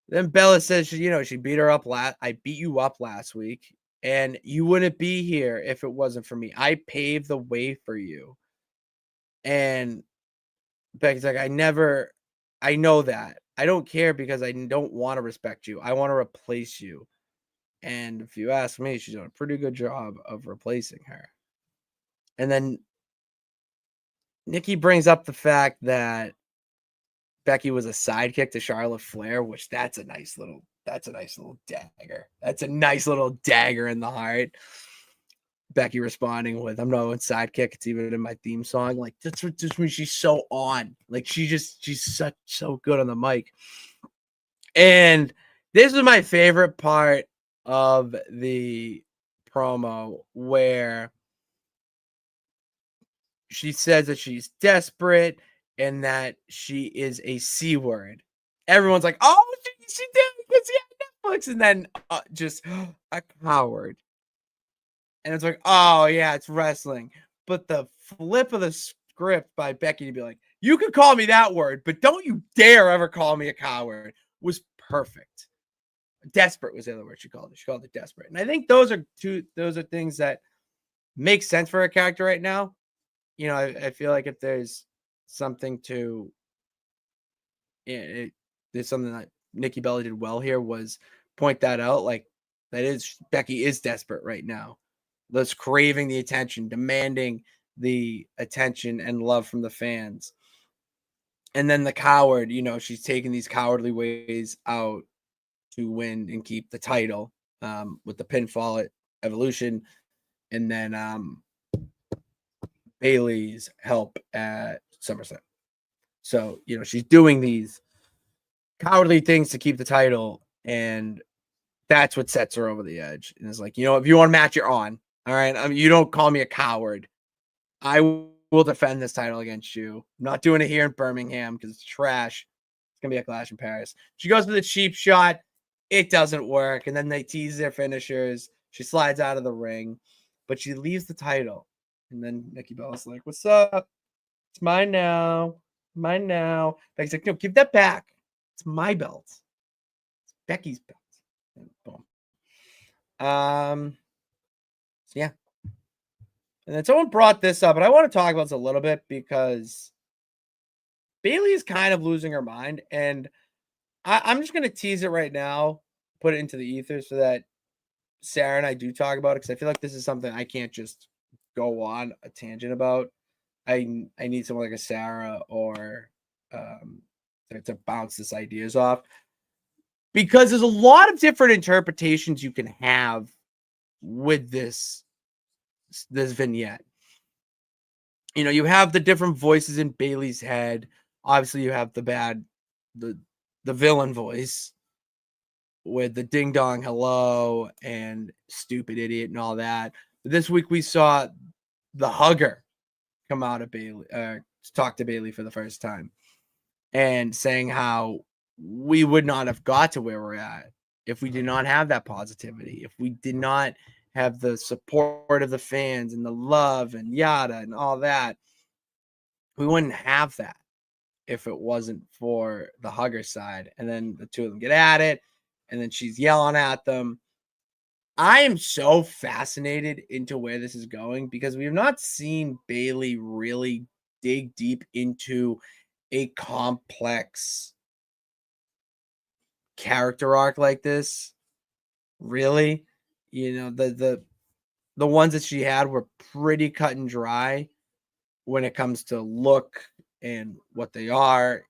Then Bella says, she beat her up I beat you up last week, and you wouldn't be here if it wasn't for me. I paved the way for you. And Becky's like, I know that. I don't care because I don't want to respect you. I want to replace you. And if you ask me, she's done a pretty good job of replacing her. And then Nikki brings up the fact that Becky was a sidekick to Charlotte Flair, which that's a nice little dagger. That's a nice little dagger in the heart. Becky responding with, I'm not a sidekick. It's even in my theme song. Like, that's what just means she's so on. Like, she's so good on the mic. And this is my favorite part of the promo where she says that she's desperate and that she is a C word. Everyone's like, oh, she did because she had Netflix. And then just a coward. And it's like, oh, yeah, it's wrestling. But the flip of the script by Becky to be like, you can call me that word, but don't you dare ever call me a coward was perfect. Desperate was the other word she called it. She called it desperate. And I think those are things that make sense for a character right now. I feel like if there's something to there's something that Nikki Bella did well here was point that out. Like that is Becky is desperate right now. That's craving the attention, demanding the attention and love from the fans. And then the coward, she's taking these cowardly ways out to win and keep the title with the pinfall at Evolution. And then Bayley's help at SummerSlam. So, she's doing these cowardly things to keep the title, and that's what sets her over the edge. And it's like, if you want to match, you're on. All right. You don't call me a coward. I will defend this title against you. I'm not doing it here in Birmingham because it's trash. It's going to be a Clash in Paris. She goes for the cheap shot. It doesn't work. And then they tease their finishers. She slides out of the ring, but she leaves the title. And then Nikki Bella's like, what's up? It's mine now. Mine now. Becky's like, no, give that back. It's my belt. It's Becky's belt. And boom. So yeah. And then someone brought this up, and I want to talk about this a little bit because Bayley is kind of losing her mind. And I'm just going to tease it right now, put it into the ethers so that Sarah and I do talk about it, because I feel like this is something I can't just go on a tangent about. I need someone like a Sara or to bounce this ideas off, because there's a lot of different interpretations you can have with this vignette. You have the different voices in Bayley's head. Obviously, you have the villain voice with the ding dong hello and stupid idiot and all that. But this week we saw the hugger come out of Bayley, to talk to Bayley for the first time, and saying how we would not have got to where we're at if we did not have that positivity, if we did not have the support of the fans and the love and yada and all that. We wouldn't have that if it wasn't for the hugger side. And then the two of them get at it, and then she's yelling at them. I am so fascinated into where this is going because we have not seen Bailey really dig deep into a complex character arc like this. Really, the ones that she had were pretty cut and dry when it comes to look and what they are.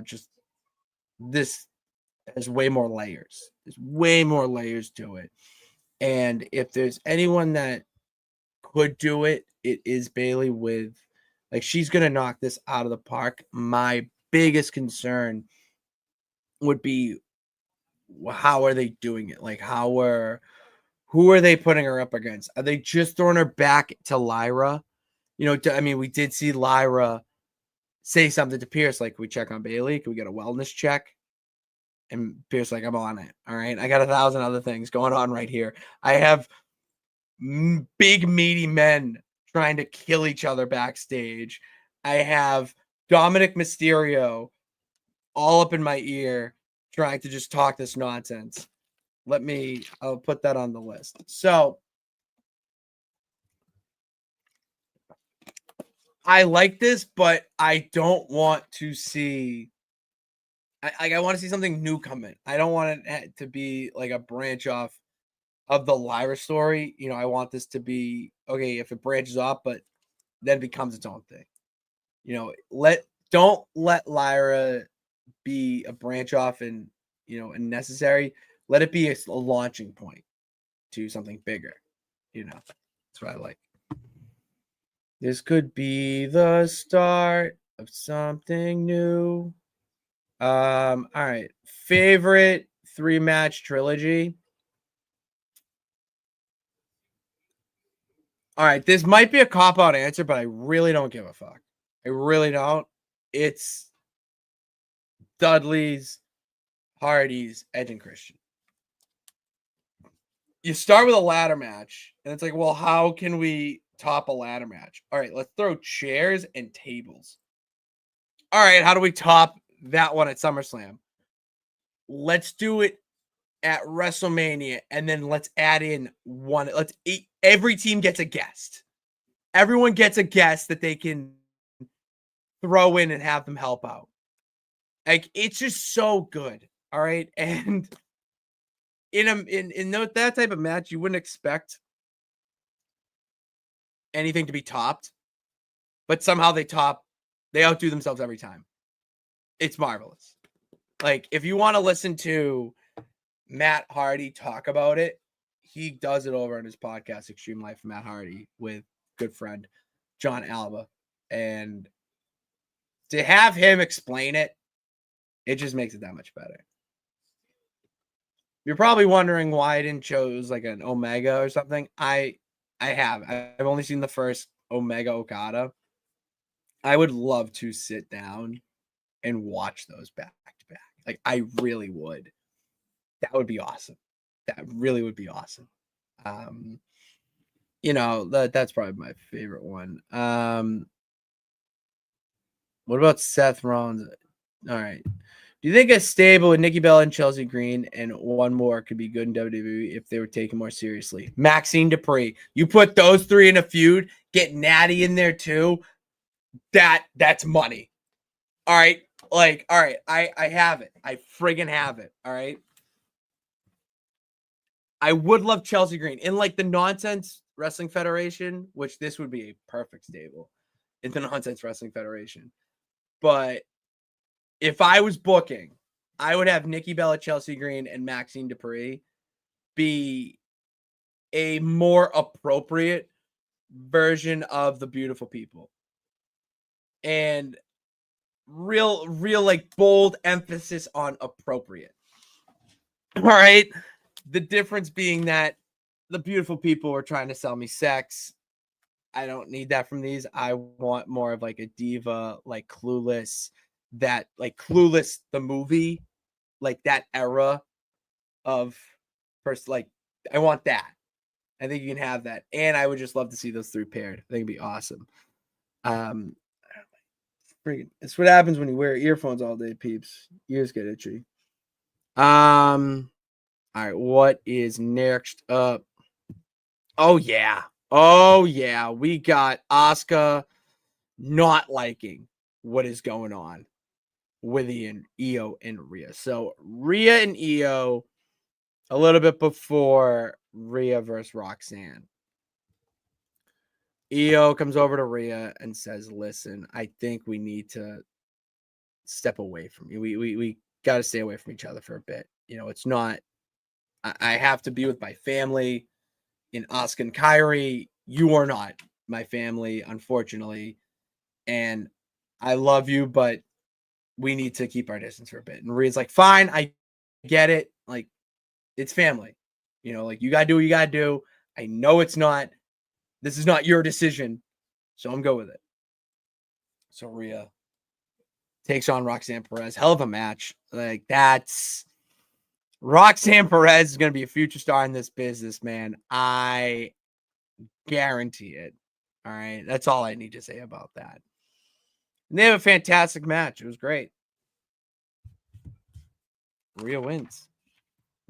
Just this has way more layers. There's way more layers to it. And if there's anyone that could do it, it is Bailey with she's gonna knock this out of the park. My biggest concern would be how are they doing it? Who are they putting her up against? Are they just throwing her back to Lyra? We did see Lyra say something to Pierce, like, "Can we check on Bailey? Can we get a wellness check?" And Pierce, like, "I'm on it. All right. I got 1,000 other things going on right here. I have big, meaty men trying to kill each other backstage. I have Dominic Mysterio all up in my ear trying to just talk this nonsense. I'll put that on the list." So I like this, but I don't want to see. I want to see something new come in. I don't want it to be like a branch off of the Lyra story. I want this to be okay if it branches off, but then becomes its own thing. Don't let Lyra be a branch off and unnecessary. Let it be a launching point to something bigger. That's what I like. This could be the start of something new. All right. Favorite 3-match trilogy. All right. This might be a cop-out answer, but I really don't give a fuck. I really don't. It's Dudley's, Hardy's, Edge, and Christian. You start with a ladder match, and it's like, well, how can we top a ladder match? All right, let's throw chairs and tables. All right, how do we top that one at SummerSlam? Let's do it at WrestleMania, and then let's add in one. Every team gets a guest. Everyone gets a guest that they can throw in and have them help out. It's just so good. All right, and in that type of match, you wouldn't expect anything to be topped, but somehow they outdo themselves every time. It's marvelous. If you want to listen to Matt Hardy talk about it, he does it over on his podcast, Extreme Life of Matt Hardy, with good friend John Alba. And to have him explain it, it just makes it that much better. You're probably wondering why I didn't choose like an Omega or something. I've only seen the first Omega Okada. I would love to sit down and watch those back to back. I really would. That would be awesome. That really would be awesome. That's probably my favorite one. What about Seth Rollins? All right. Do you think a stable with Nikki Bella and Chelsea Green and one more could be good in WWE if they were taken more seriously? Maxine Dupree. You put those three in a feud, get Natty in there too. That's money. All right. All right. I have it. I friggin' have it. All right. I would love Chelsea Green in the Nonsense Wrestling Federation, which this would be a perfect stable in the Nonsense Wrestling Federation. But if I was booking, I would have Nikki Bella, Chelsea Green, and Maxine Dupree be a more appropriate version of the Beautiful People. And real bold emphasis on appropriate. All right. The difference being that the Beautiful People were trying to sell me sex. I don't need that from these. I want more of a diva, Clueless, Clueless the movie, like that era of first, like I want that. I think you can have that. And I would just love to see those three paired. I think it'd be awesome. It's what happens when you wear earphones all day, peeps. Ears get itchy. All right, what is next up? Oh yeah. Oh yeah. We got Asuka not liking what is going on with Io and Rhea. So Rhea and Io a little bit before Rhea versus Roxanne. Io comes over to Rhea and says, "Listen, I think we need to step away from you. We got to stay away from each other for a bit. You know, it's not. I have to be with my family in Asuka and Kyrie. You are not my family, unfortunately, and I love you, but we need to keep our distance for a bit." And Rhea's like, "Fine, I get it. Like, it's family. You know, like you gotta do what you gotta do. I know it's not. This is not your decision, so I'm good with it." So Rhea takes on Roxanne Perez. Hell of a match. Like, that's Roxanne Perez is going to be a future star in this business, man. I guarantee it. All right. That's all I need to say about that. And they have a fantastic match. It was great. Rhea wins.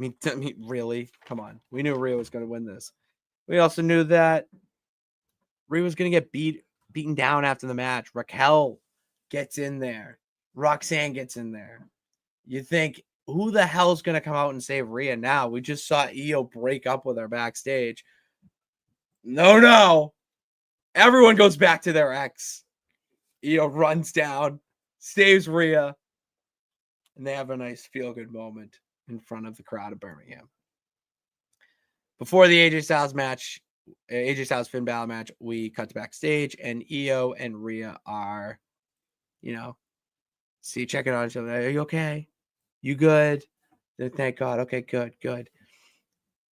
I mean, really? Come on. We knew Rhea was going to win this. We also knew that Rhea was going to get beaten down after the match. Raquel gets in there. Roxanne gets in there. You think, who the hell's going to come out and save Rhea now? We just saw Io break up with her backstage. No. Everyone goes back to their ex. Io runs down, saves Rhea, and they have a nice feel-good moment in front of the crowd of Birmingham. Before the AJ Styles match, AJ Styles Finn Balor match, we cut to backstage, and Io and Rhea are, checking on each other. Are you okay? You good? Thank God. Okay, good.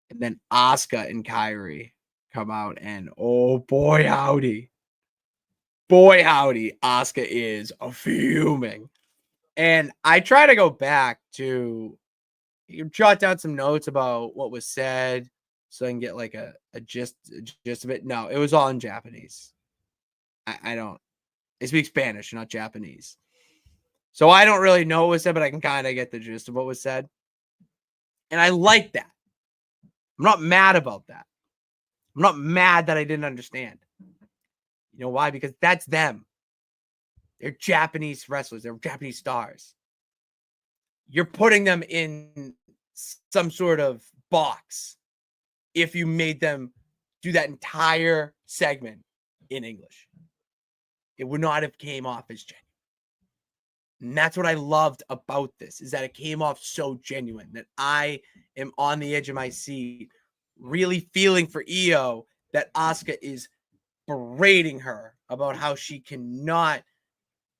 And then Asuka and Kyrie come out, and oh boy, howdy. Asuka is fuming. And I try to go back to jot down some notes about what was said so I can get like a gist of it. No, it was all in Japanese. I speak Spanish, not Japanese. So I don't really know what was said, but I can kind of get the gist of what was said. And I like that. I'm not mad about that. I'm not mad that I didn't understand. You know why? Because that's them. They're Japanese wrestlers. They're Japanese stars. You're putting them in some sort of box if you made them do that entire segment in English. It would not have came off as genuine. And that's what I loved about this, is that it came off so genuine, that I am on the edge of my seat, really feeling for Io that Asuka is berating her about how she cannot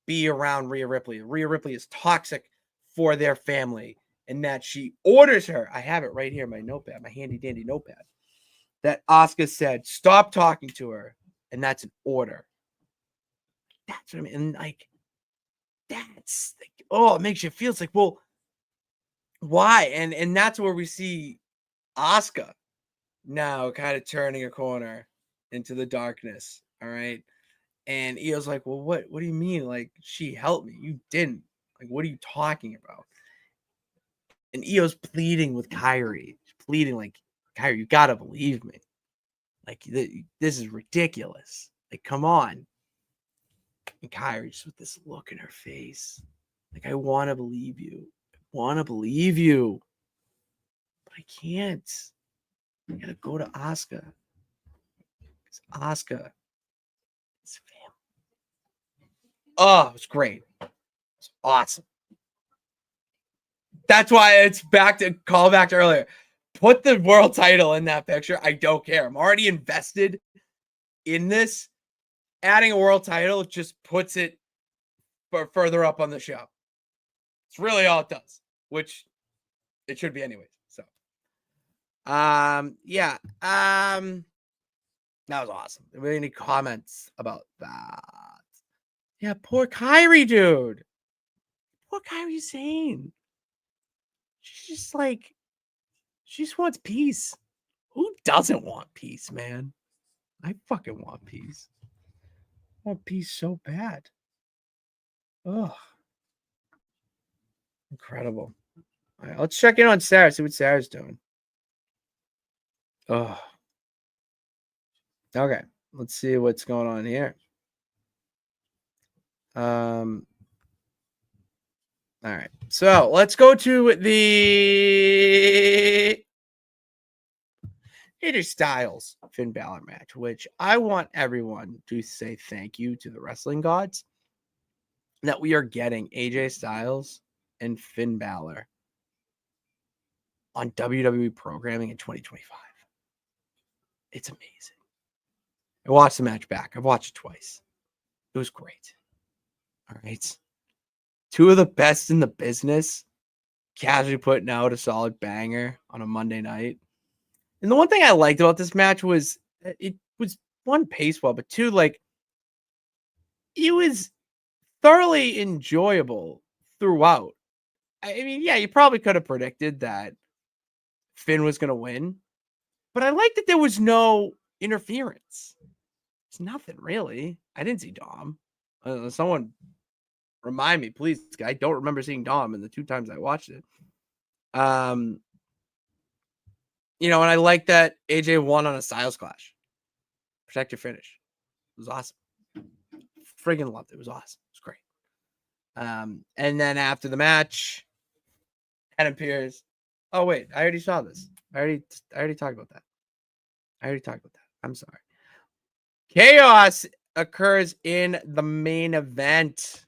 be around Rhea Ripley. Rhea Ripley is toxic for their family, and that she orders her. I have it right here, my notepad, my handy dandy notepad. That Asuka said, stop talking to her, and that's an order. That's what I mean. And like, that's like, oh, it makes you feel, it's like, well, why? And that's where we see Asuka now kind of turning a corner into the darkness. All right. And Io's like, well, what do you mean? Like, she helped me. You didn't. Like, what are you talking about? And Io's pleading with Kyrie. She's pleading like, Kyrie, you gotta believe me. Like, this is ridiculous. Like, come on. And Kyrie just with this look in her face. Like, I want to believe you. I want to believe you. But I can't. I gotta go to Asuka. Because Asuka is family. Oh, it's great. It's awesome. That's why it's back to call back to earlier. Put the world title in that picture. I don't care. I'm already invested in this. Adding a world title just puts it further up on the show. It's really all it does, which it should be anyways. So, yeah. That was awesome. Do we have any comments about that? Yeah, poor Kyrie, dude. Poor Kyrie Sane. she's just like, she just wants peace. Who doesn't want peace, man? I fucking want peace. I want peace so bad. Oh, incredible. All right, let's check in on Sarah, see what Sarah's doing. Oh, okay. Let's see what's going on here. All right. So let's go to the AJ Styles Finn Balor match, which I want everyone to say thank you to the wrestling gods that we are getting AJ Styles and Finn Balor on WWE programming in 2025. It's amazing. I watched the match back. I've watched it twice. It was great. All right. Two of the best in the business casually putting out a solid banger on a Monday night. And the one thing I liked about this match was it was one, paced well, but two, like, it was thoroughly enjoyable throughout. I mean, yeah, you probably could have predicted that Finn was going to win, but I like that there was no interference. It's nothing really. I didn't see Dom. Someone remind me, please. I don't remember seeing Dom in the two times I watched it. And I like that AJ won on a Styles clash. Protect your finish. It was awesome. Friggin' loved it. It was awesome. It was great. And then after the match, Adam Pearce. Oh wait, I already saw this. I already talked about that. I'm sorry. Chaos occurs in the main event.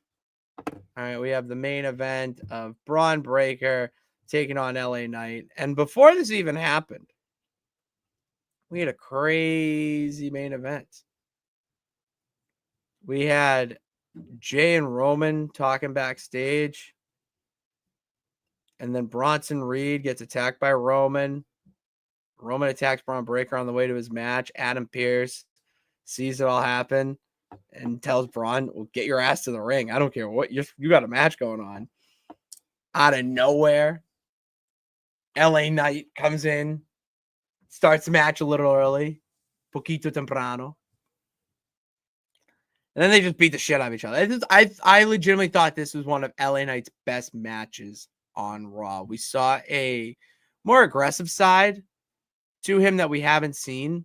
All right, we have the main event of Braun Breaker taking on LA Knight. And before this even happened, we had a crazy main event. We had Jay and Roman talking backstage. And then Bronson Reed gets attacked by Roman. Roman attacks Braun Breaker on the way to his match. Adam Pearce sees it all happen and tells Braun, well, get your ass to the ring. I don't care what you got a match going on. Out of nowhere, LA Knight comes in, starts the match a little early, poquito temprano. And then they just beat the shit out of each other. I legitimately thought this was one of LA Knight's best matches on Raw. We saw a more aggressive side to him that we haven't seen.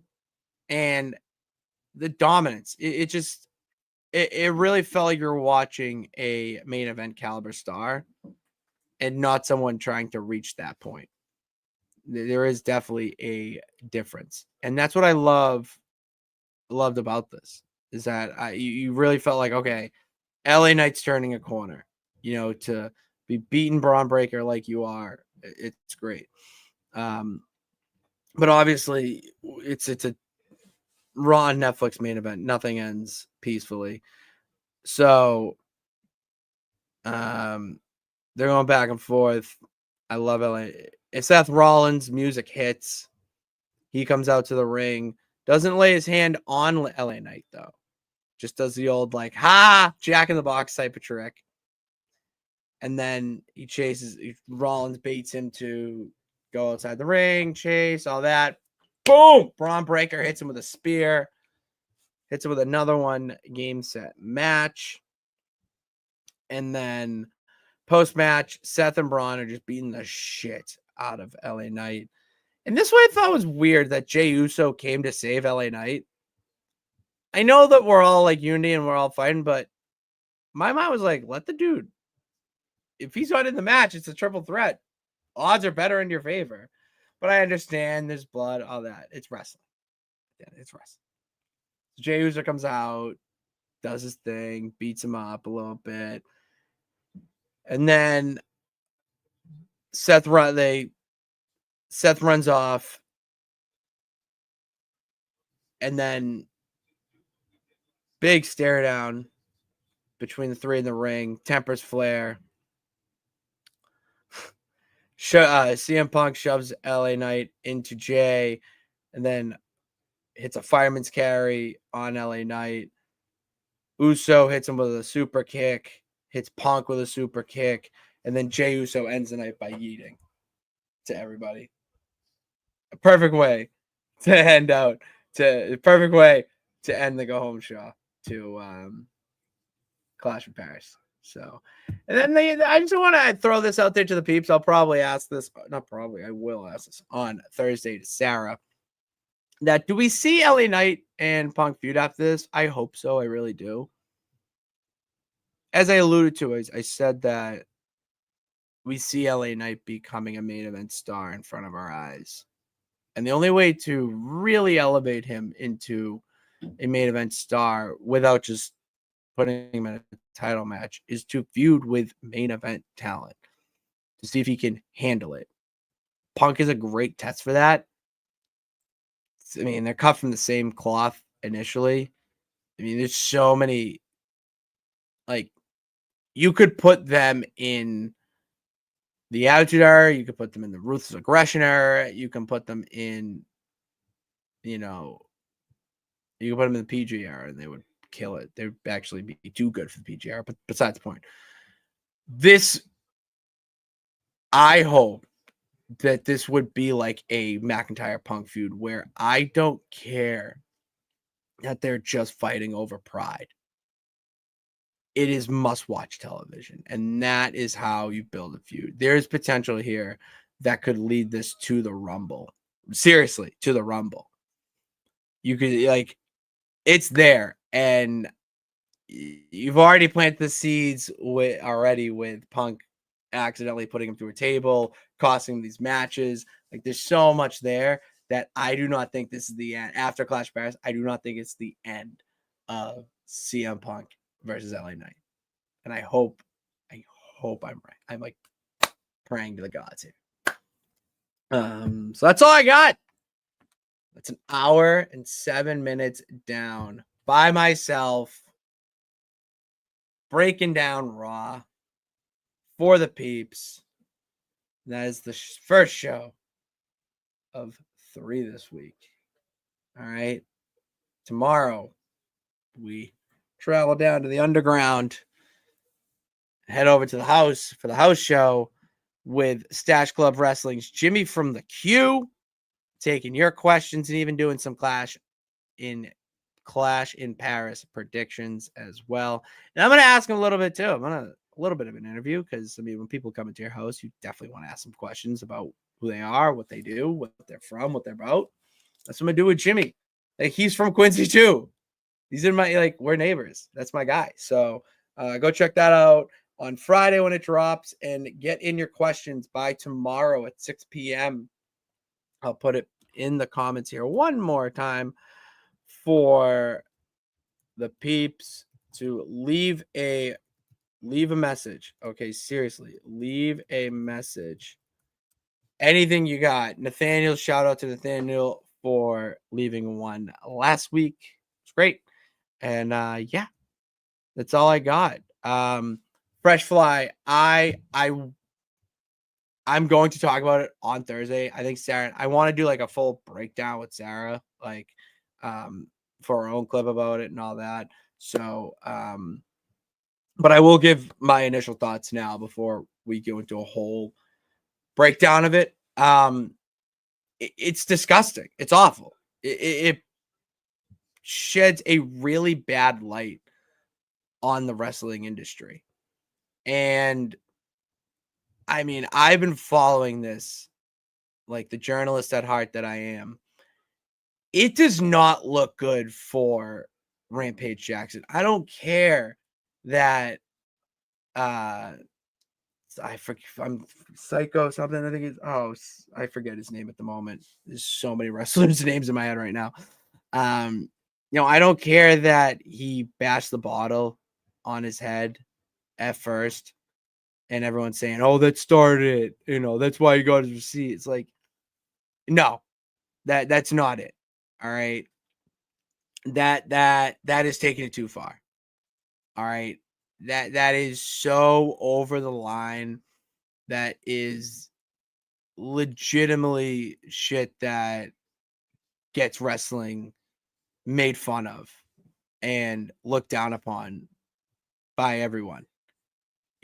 And the dominance, it really felt like you're watching a main event caliber star and not someone trying to reach that point. There is definitely a difference. And that's what I loved about this, is that you really felt like, okay, LA Knight's turning a corner, to be beating Braun Breaker like you are. It's great. But obviously it's a Raw and Netflix main event. Nothing ends peacefully. So they're going back and forth. I love LA. Seth Rollins' music hits. He comes out to the ring. Doesn't lay his hand on LA Knight, though. Just does the old, like, Jack in the Box type of trick. And then Rollins baits him to go outside the ring, chase, all that. Boom! Braun Breaker hits him with a spear. Hits him with another one. Game, set, match. And then post-match, Seth and Braun are just beating the shit out of LA Knight. And this one I thought was weird that Jey Uso came to save LA Knight. I know that we're all like unity and we're all fighting, but my mind was like, let the dude. If he's not in the match, it's a triple threat. Odds are better in your favor. But I understand there's blood, all that. It's wrestling. Yeah, it's wrestling. So Jey Uso comes out, does his thing, beats him up a little bit. And then Seth runs off. And then big stare down between the three in the ring. Tempers flare. CM Punk shoves LA Knight into Jay and then hits a fireman's carry on LA Knight. Uso hits him with a super kick, hits Punk with a super kick, and then Jey Uso ends the night by yeeting. to everybody. A perfect way to end out to perfect way to end the go home show to Clash of Paris. So, and then I just want to throw this out there to the peeps. I'll probably ask this, not probably, I will ask this on Thursday to Sara. That do we see LA Knight and Punk feud after this? I hope so. I really do. As I alluded to, I said that we see LA Knight becoming a main event star in front of our eyes. And the only way to really elevate him into a main event star without just putting him in a title match is to feud with main event talent to see if he can handle it. Punk is a great test for that. I mean, they're cut from the same cloth initially. I mean, there's so many, like, you could put them in the Attitude Era, you could put them in the Ruthless Aggression Era, you can put them in, you can put them in the PG era and they would kill it. They'd actually be too good for the PG era, but besides the point. I hope that this would be like a McIntyre Punk feud where I don't care that they're just fighting over pride. It is must-watch television, and that is how you build a feud. There's potential here that could lead this to the Rumble. Seriously, to the Rumble. You could, it's there, and you've already planted the seeds with Punk accidentally putting him through a table, costing him these matches. Like, there's so much there that I do not think this is the end. After Clash of Paris, I do not think it's the end of CM Punk versus LA Knight. And I hope I'm right. I'm like praying to the gods here. So that's all I got. That's an hour and 7 minutes down by myself, breaking down Raw for the peeps. That is the first show of 3 this week. All right. Tomorrow, we travel down to the underground, head over to the house for the house show with Stash Club Wrestling's Jimmy from the Q, taking your questions and even doing some Clash in Paris predictions as well. And I'm going to ask him a little bit too. A little bit of an interview because, I mean, when people come into your house, you definitely want to ask some questions about who they are, what they do, what they're from, what they're about. That's what I'm going to do with Jimmy. Like, he's from Quincy too. He's in my, we're neighbors. That's my guy. So go check that out on Friday when it drops and get in your questions by tomorrow at 6 p.m. I'll put it in the comments here one more time for the peeps to leave a message. Okay, seriously, leave a message. Anything you got. Nathaniel, shout out to Nathaniel for leaving one last week. It's great. And yeah, that's all I got. Fresh Fly, I'm going to talk about it on Thursday. I think Sara, I want to do like a full breakdown with Sara, for our own clip about it and all that. So, but I will give my initial thoughts now before we go into a whole breakdown of it. It's disgusting. It's awful. It sheds a really bad light on the wrestling industry. And I mean, I've been following this like the journalist at heart that I am. It does not look good for Rampage Jackson. I don't care that I'm Psycho something. I think it's I forget his name at the moment. There's so many wrestlers' names in my head right now. I don't care that he bashed the bottle on his head at first, and everyone's saying, "Oh, that started it." That's why you got his receipt. It's like, no, that's not it. All right, that is taking it too far. All right, that is so over the line. That is legitimately shit that gets wrestling made fun of and looked down upon by everyone.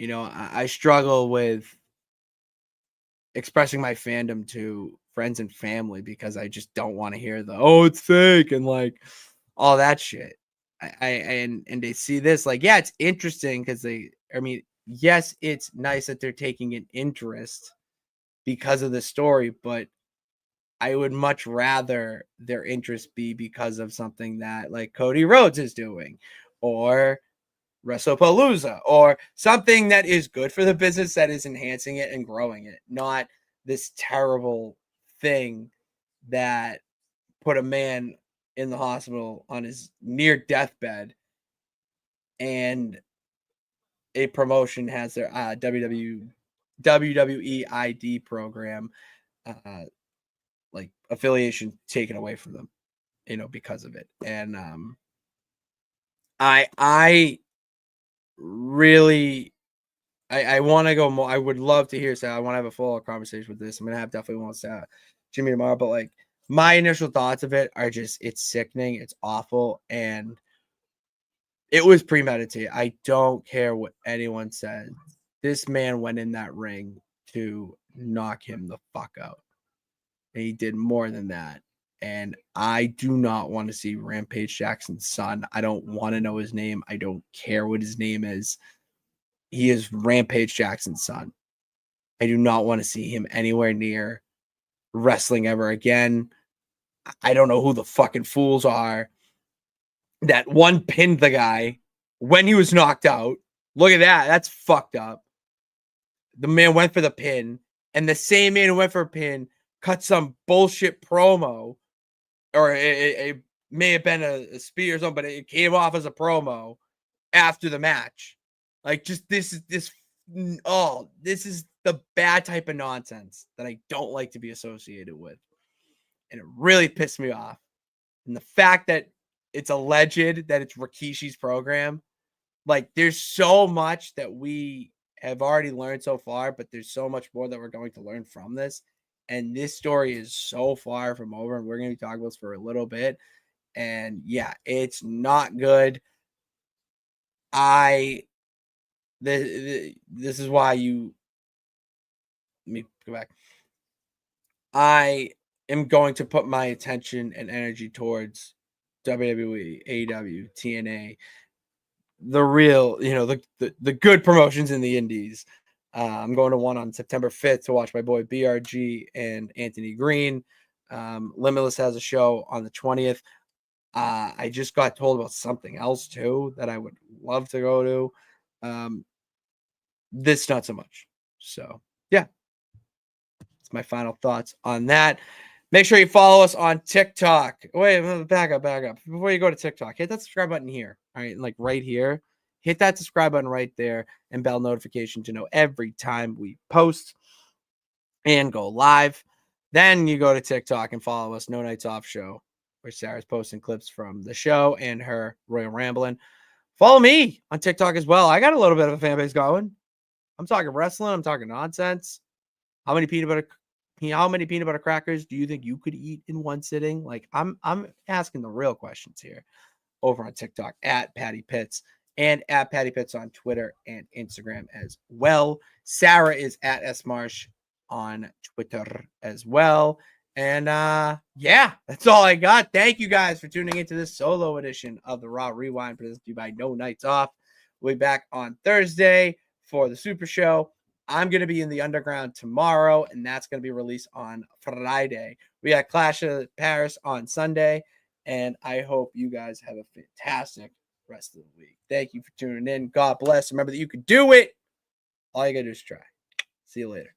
I struggle with expressing my fandom to friends and family because I just don't want to hear the it's fake and like all that shit. And they see this like, yeah, it's interesting because yes, it's nice that they're taking an interest because of the story, but I would much rather their interest be because of something that like Cody Rhodes is doing or WrestlePalooza or something that is good for the business that is enhancing it and growing it, not this terrible thing that put a man in the hospital on his near deathbed and a promotion has their WWE ID program like affiliation taken away from them, because of it. And I really I want to go more. I would love to hear Sal. I want to have a full conversation with this. I'm gonna have definitely want to Jimmy tomorrow, but like my initial thoughts of it are just it's sickening, it's awful, and it was premeditated. I don't care what anyone says. This man went in that ring to knock him the fuck out. And he did more than that. And I do not want to see Rampage Jackson's son. I don't want to know his name. I don't care what his name is. He is Rampage Jackson's son. I do not want to see him anywhere near wrestling ever again. I don't know who the fucking fools are that one pinned the guy when he was knocked out. Look at that. That's fucked up. The man went for the pin, and the same man who went for a pin cut some bullshit promo, or it may have been a spear or something, but it came off as a promo after the match. Like, just this is the bad type of nonsense that I don't like to be associated with. And it really pissed me off. And the fact that it's alleged that it's Rikishi's program, like there's so much that we have already learned so far, but there's so much more that we're going to learn from this. And this story is so far from over, and we're going to be talking about this for a little bit. And yeah, it's not good. This is why let me go back. I am going to put my attention and energy towards WWE, AEW, TNA, the real, the good promotions in the indies. I'm going to one on September 5th to watch my boy BRG and Anthony Green. Limitless has a show on the 20th. I just got told about something else too that I would love to go to. This not so much. So yeah, it's my final thoughts on that. Make sure you follow us on TikTok. Wait, back up. Before you go to TikTok, hit that subscribe button here. All right, like right here. Hit that subscribe button right there and bell notification to know every time we post and go live. Then you go to TikTok and follow us, No Nights Off Show, where Sarah's posting clips from the show and her Royal Rambling. Follow me on TikTok as well. I got a little bit of a fan base going. I'm talking wrestling. I'm talking nonsense. How many peanut butter crackers do you think you could eat in one sitting? Like I'm asking the real questions here over on TikTok at Patty Pitts and at Patty Pitts on Twitter and Instagram as well. Sara is at S Marsh on Twitter as well. And yeah, that's all I got. Thank you guys for tuning into this solo edition of the Raw Rewind presented to you by No Nights Off. We'll be back on Thursday for the Super Show. I'm going to be in the Underground tomorrow, and that's going to be released on Friday. We got Clash of Paris on Sunday, and I hope you guys have a fantastic rest of the week. Thank you for tuning in. God bless. Remember that you can do it. All you got to do is try. See you later.